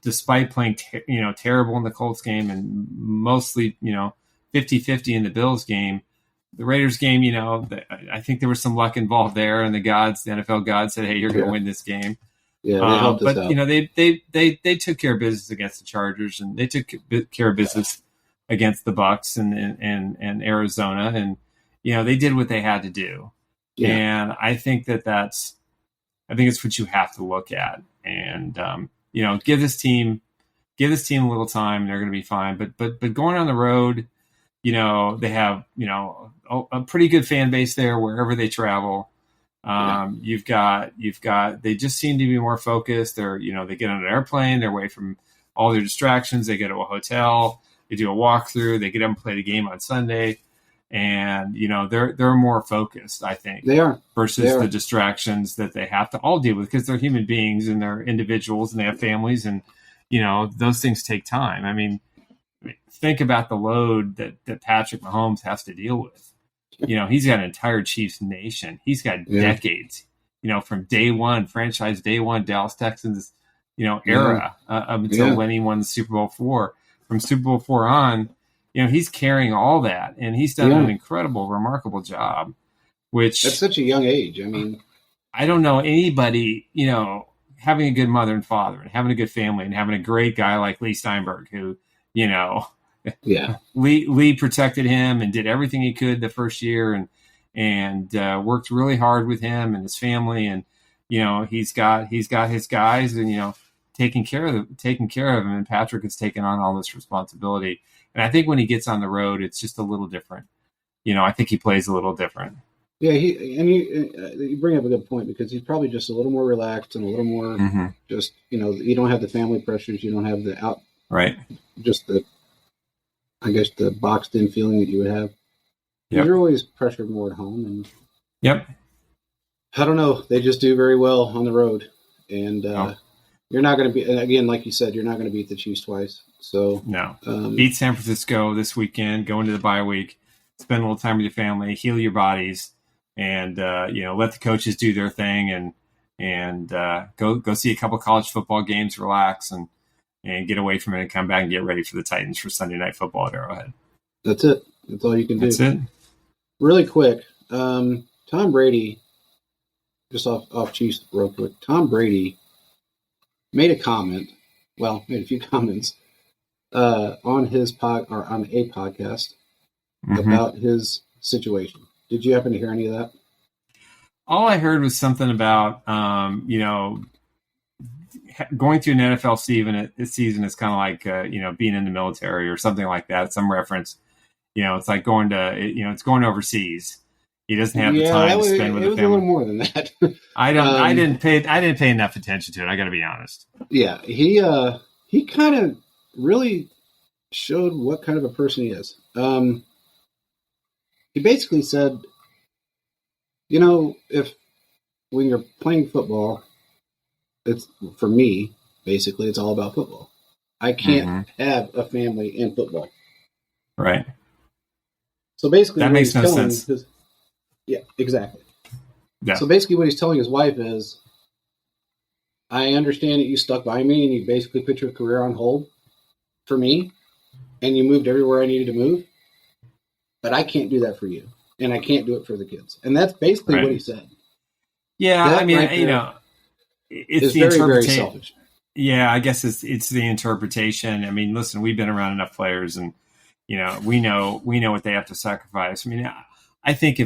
Speaker 3: despite playing, terrible in the Colts game and mostly, 50-50 in the Bills game, the Raiders game, I think there was some luck involved there, and the NFL gods said, "Hey, you're going to win this game."
Speaker 2: Yeah, they helped us out.
Speaker 3: They took care of business against the Chargers, and they took care of business against the Bucs and Arizona, and they did what they had to do. Yeah. And I think it's what you have to look at, and give this team a little time, and they're going to be fine. But going on the road, they have a pretty good fan base there wherever they travel. You've got they just seem to be more focused. They get on an airplane, they're away from all their distractions. They go to a hotel, they do a walkthrough, they get up and play the game on Sunday. and they're more focused, I think.
Speaker 2: They are.
Speaker 3: Versus the distractions that they have to all deal with, because they're human beings and they're individuals and they have families, and those things take time. I mean, think about the load that Patrick Mahomes has to deal with. He's got an entire Chiefs nation. He's got decades, from day one, franchise day one, Dallas Texans, era up until when he won the Super Bowl IV. From Super Bowl IV on, he's carrying all that, and he's done an incredible, remarkable job. Which
Speaker 2: at such a young age, I mean,
Speaker 3: I don't know anybody, having a good mother and father, and having a good family, and having a great guy like Lee Steinberg, who, Lee protected him and did everything he could the first year, and worked really hard with him and his family, and he's got his guys, and taking care of him. And Patrick has taken on all this responsibility, and I think when he gets on the road, it's just a little different. I think he plays a little different.
Speaker 2: Yeah, you bring up a good point, because he's probably just a little more relaxed and a little more just, you don't have the family pressures, you don't have the just the boxed in feeling that you would have. Yep. You're always pressured more at home, and I don't know, they just do very well on the road, and you're not going to be, again, like you said, you're not going to beat the Chiefs twice. So
Speaker 3: beat San Francisco this weekend, go into the bye week, spend a little time with your family, heal your bodies. And let the coaches do their thing, and go see a couple college football games, relax, and get away from it, and come back and get ready for the Titans for Sunday Night Football at Arrowhead.
Speaker 2: That's it. That's all you can do.
Speaker 3: That's it.
Speaker 2: Really quick, Tom Brady, just off Chiefs real quick. Tom Brady made a few comments on his on a podcast about his situation. Did you happen to hear any of that?
Speaker 3: All I heard was something about, going through an NFL season is kind of like, being in the military or something like that. Some reference, it's like going to, it's going overseas. He doesn't have the time to spend with the family.
Speaker 2: It was a little more than that.
Speaker 3: I didn't pay enough attention to it. I got to be honest.
Speaker 2: Yeah, he kind of really showed what kind of a person he is. He basically said, if when you're playing football, it's, for me, basically, it's all about football. I can't have a family in football.
Speaker 3: Right.
Speaker 2: So basically,
Speaker 3: that makes no sense.
Speaker 2: Yeah, exactly.
Speaker 3: Yeah.
Speaker 2: So basically what he's telling his wife is, I understand that you stuck by me and you basically put your career on hold for me, and you moved everywhere I needed to move. But I can't do that for you, and I can't do it for the kids. And that's basically what he said.
Speaker 3: Yeah,
Speaker 2: that
Speaker 3: it's the interpretation. Very selfish. Yeah, I guess it's the interpretation. I mean, listen, we've been around enough players, and we know what they have to sacrifice. I mean, I think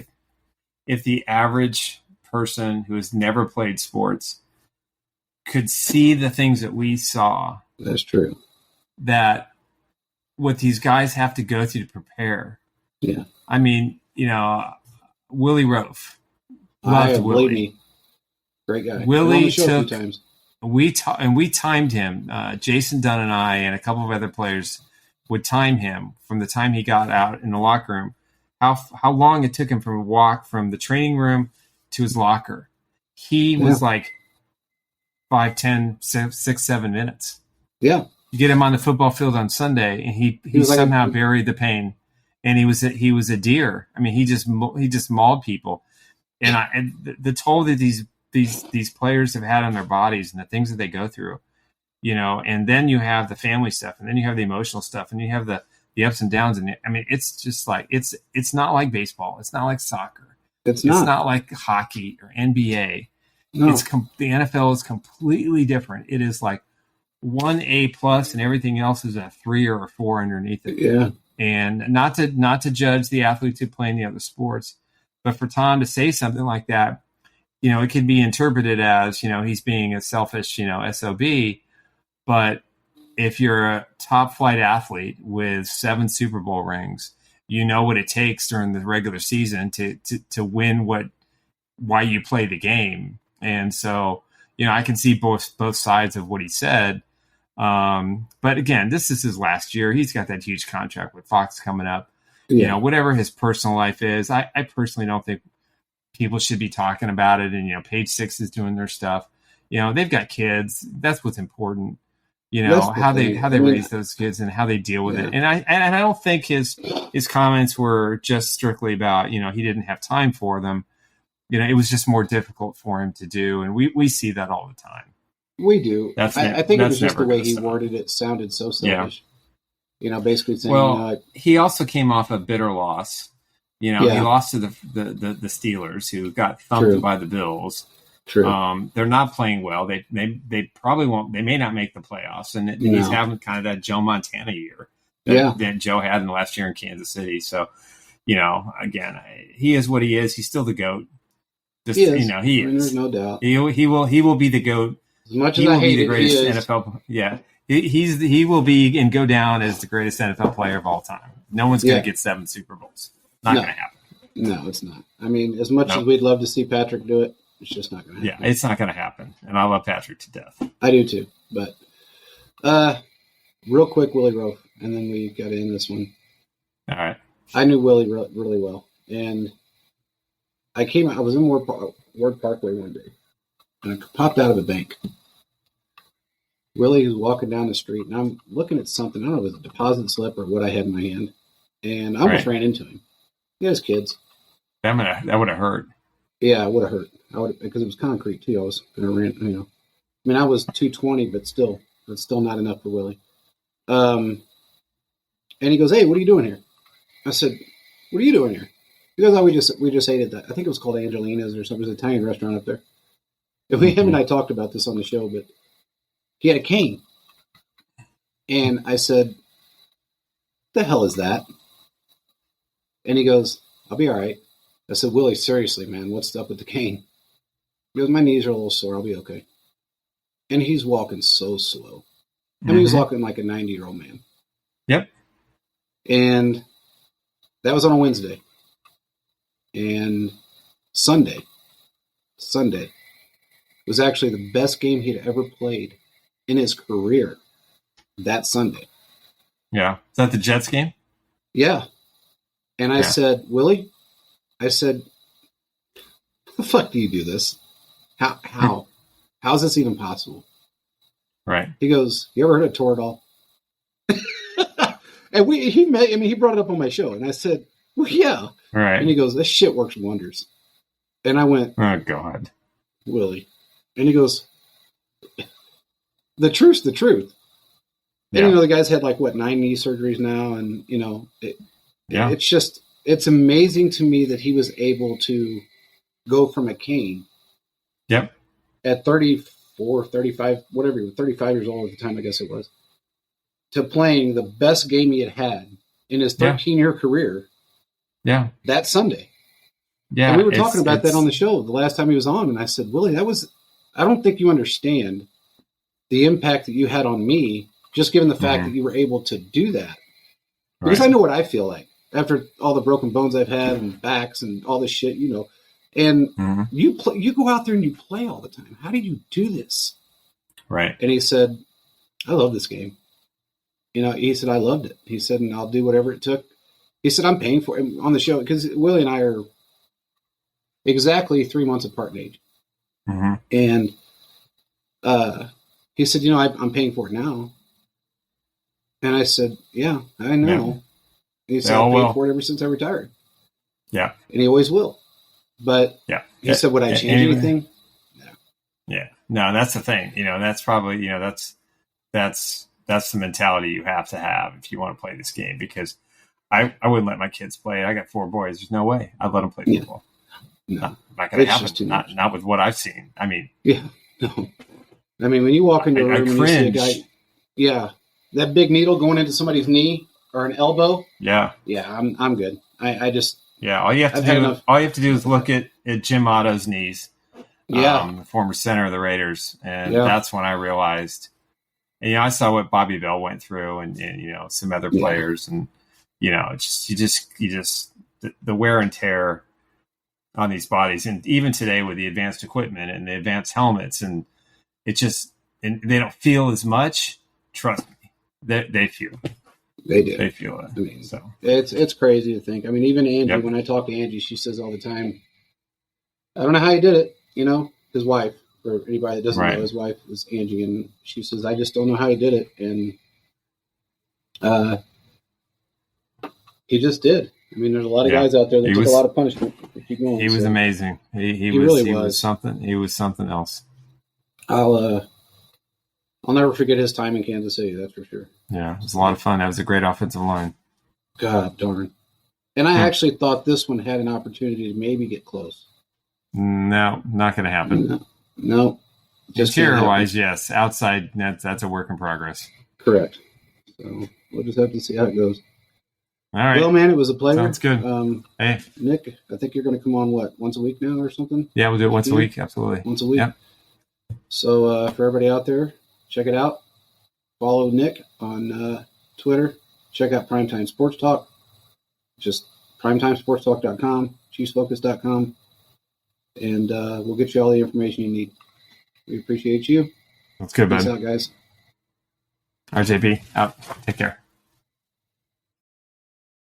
Speaker 3: if the average person who has never played sports could see the things that we saw,
Speaker 2: that's true.
Speaker 3: That what these guys have to go through to prepare.
Speaker 2: Yeah.
Speaker 3: I mean, Willie Rofe. Loved Willie.
Speaker 2: Me. Great guy.
Speaker 3: Willie took, times. We timed him. Jason Dunn and I and a couple of other players would time him from the time he got out in the locker room, how long it took him from a walk from the training room to his locker. He was like 5, 10, 6, 7 minutes.
Speaker 2: Yeah.
Speaker 3: You get him on the football field on Sunday, and he somehow buried the pain. And he was a deer. I mean, he just mauled people, and the toll that these players have had on their bodies and the things that they go through, and then you have the family stuff, and then you have the emotional stuff, and you have the ups and downs. And I mean, it's just like it's not like baseball. It's not like soccer.
Speaker 2: It's not
Speaker 3: like hockey or NBA.
Speaker 2: No.
Speaker 3: The NFL is completely different. It is like 1A+, and everything else is a 3 or a 4 underneath it.
Speaker 2: Yeah.
Speaker 3: And not to judge the athletes who play in the other sports, but for Tom to say something like that, it could be interpreted as, he's being a selfish, SOB. But if you're a top flight athlete with 7 Super Bowl rings, you know what it takes during the regular season to win why you play the game. And so, I can see both sides of what he said. But again, this is his last year. He's got that huge contract with Fox coming up. whatever his personal life is. I personally don't think people should be talking about it. And, Page Six is doing their stuff. They've got kids. That's what's important. How they raise those kids and how they deal with it. And I don't think his comments were just strictly about, he didn't have time for them. It was just more difficult for him to do. And we see that all the time.
Speaker 2: We do. I think it was just the way he worded it sounded so selfish. Basically saying,
Speaker 3: he also came off a bitter loss. He lost to the Steelers, who got thumped by the Bills.
Speaker 2: True.
Speaker 3: They're not playing well. They probably won't. They may not make the playoffs, and he's having kind of that Joe Montana year that Joe had in the last year in Kansas City. So, again, he is what he is. He's still the GOAT.
Speaker 2: He is.
Speaker 3: He is.
Speaker 2: There's no doubt.
Speaker 3: He will be the GOAT.
Speaker 2: As much as I hate
Speaker 3: the greatest
Speaker 2: it, he is.
Speaker 3: NFL. Yeah, he will be and go down as the greatest NFL player of all time. No one's going to get 7 Super Bowls. Not going to happen.
Speaker 2: No, it's not. I mean, as much as we'd love to see Patrick do it, it's just not going to happen.
Speaker 3: Yeah, it's not going to happen. And I love Patrick to death.
Speaker 2: I do too. But real quick, Willie Roaf, and then we got to end this one.
Speaker 3: All right.
Speaker 2: I knew Willie really well, and I was in Ward Parkway one day, and I popped out of the bank. Willie was walking down the street, and I'm looking at something. I don't know if it was a deposit slip or what I had in my hand, and I almost ran into him. He has kids.
Speaker 3: That would have hurt.
Speaker 2: Yeah, it would have hurt. Because it was concrete too. I was going to run. I mean, I was 220, but still, that's still not enough for Willie. And he goes, "Hey, what are you doing here?" I said, "What are you doing here?" He goes, "Oh, we just ate at that. I think it was called Angelina's or something. It was an Italian restaurant up there." And him and I talked about this on the show, but he had a cane, and I said, "What the hell is that?" And he goes, "I'll be all right." I said, "Willie, seriously, man, what's up with the cane?" He goes, "My knees are a little sore. I'll be okay." And he's walking so slow. I mean, he's walking like a 90-year-old man.
Speaker 3: Yep.
Speaker 2: And that was on a Wednesday. And Sunday was actually the best game he'd ever played in his career that Sunday.
Speaker 3: Yeah. Is that the Jets game?
Speaker 2: Yeah. And I said, "Willie," I said, "How the fuck do you do this? How? How's this even possible?"
Speaker 3: Right.
Speaker 2: He goes, "You ever heard of Toradol?" And he brought it up on my show, and I said, "Well, yeah."
Speaker 3: Right.
Speaker 2: And he goes, "This shit works wonders." And I went,
Speaker 3: "Oh God,
Speaker 2: Willie." And he goes, "The truth's the truth." And the guy's had 9 knee surgeries now, and it's amazing to me that he was able to go from a cane.
Speaker 3: Yep.
Speaker 2: At 34, 35, whatever, 35 years old at the time, I guess it was, to playing the best game he had in his 13-year career.
Speaker 3: Yeah.
Speaker 2: That Sunday.
Speaker 3: Yeah.
Speaker 2: And we were talking about that on the show the last time he was on, and I said, "Willie, I don't think you understand the impact that you had on me, just given the fact that you were able to do that." Because I know what I feel like after all the broken bones I've had and backs and all this shit, And you go out there and you play all the time. How do you do this?
Speaker 3: Right.
Speaker 2: And he said, "I love this game." He said, "I loved it." He said, "And I'll do whatever it took." He said, "I'm paying for it on the show," because Willie and I are exactly 3 months apart in age.
Speaker 3: Mm-hmm.
Speaker 2: And he said, "I'm paying for it now." And I said, "Yeah, I know."
Speaker 3: Yeah.
Speaker 2: And he said, "I've paid for it ever since I retired."
Speaker 3: Yeah.
Speaker 2: And he always will. But he said, "Would I change anything?" No.
Speaker 3: Yeah. No, that's the thing. That's probably, that's the mentality you have to have if you want to play this game, because I wouldn't let my kids play. I got 4 boys. There's no way I'd let them play football.
Speaker 2: No.
Speaker 3: Not going to happen. Not with what I've seen. I mean.
Speaker 2: Yeah. No. I mean, when you walk into a room and you see a guy, that big needle going into somebody's knee or an elbow.
Speaker 3: Yeah.
Speaker 2: Yeah, I'm good. I just.
Speaker 3: Yeah, all you have to do is look at Jim Otto's knees. The former center of the Raiders, and that's when I realized. And I saw what Bobby Bell went through, and some other players, and the wear and tear on these bodies, and even today with the advanced equipment and the advanced helmets, and and they don't feel as much. Trust me, they feel.
Speaker 2: They do.
Speaker 3: They feel it.
Speaker 2: I mean,
Speaker 3: so
Speaker 2: it's crazy to think. I mean, even Angie, when I talk to Angie, she says all the time, I don't know how he did it. His wife, for anybody that doesn't know, his wife is Angie, and she says, I just don't know how he did it. And he just did. I mean, there's a lot of guys out there that took a lot of punishment to keep going.
Speaker 3: He was amazing. He was something. He was something else.
Speaker 2: I'll never forget his time in Kansas City. That's for sure.
Speaker 3: Yeah, it was a lot of fun. That was a great offensive line.
Speaker 2: God darn. And I actually thought this one had an opportunity to maybe get close.
Speaker 3: No, not going to happen.
Speaker 2: No.
Speaker 3: Interior-wise, yes. Outside, that's a work in progress.
Speaker 2: Correct. So we'll just have to see how it goes.
Speaker 3: All right.
Speaker 2: Well, man, it was a pleasure.
Speaker 3: Sounds good.
Speaker 2: Hey, Nick, I think you're going to come on, once a week now or something?
Speaker 3: Yeah, we'll do it once a week. Absolutely.
Speaker 2: Once a week.
Speaker 3: Yep.
Speaker 2: So for everybody out there, check it out. Follow Nick on Twitter. Check out Primetime Sports Talk. Just primetimesportstalk.com, chiefsfocus.com. And we'll get you all the information you need. We appreciate you.
Speaker 3: That's good,
Speaker 2: Peace
Speaker 3: bud.
Speaker 2: out, guys.
Speaker 3: RJB, out. Take care.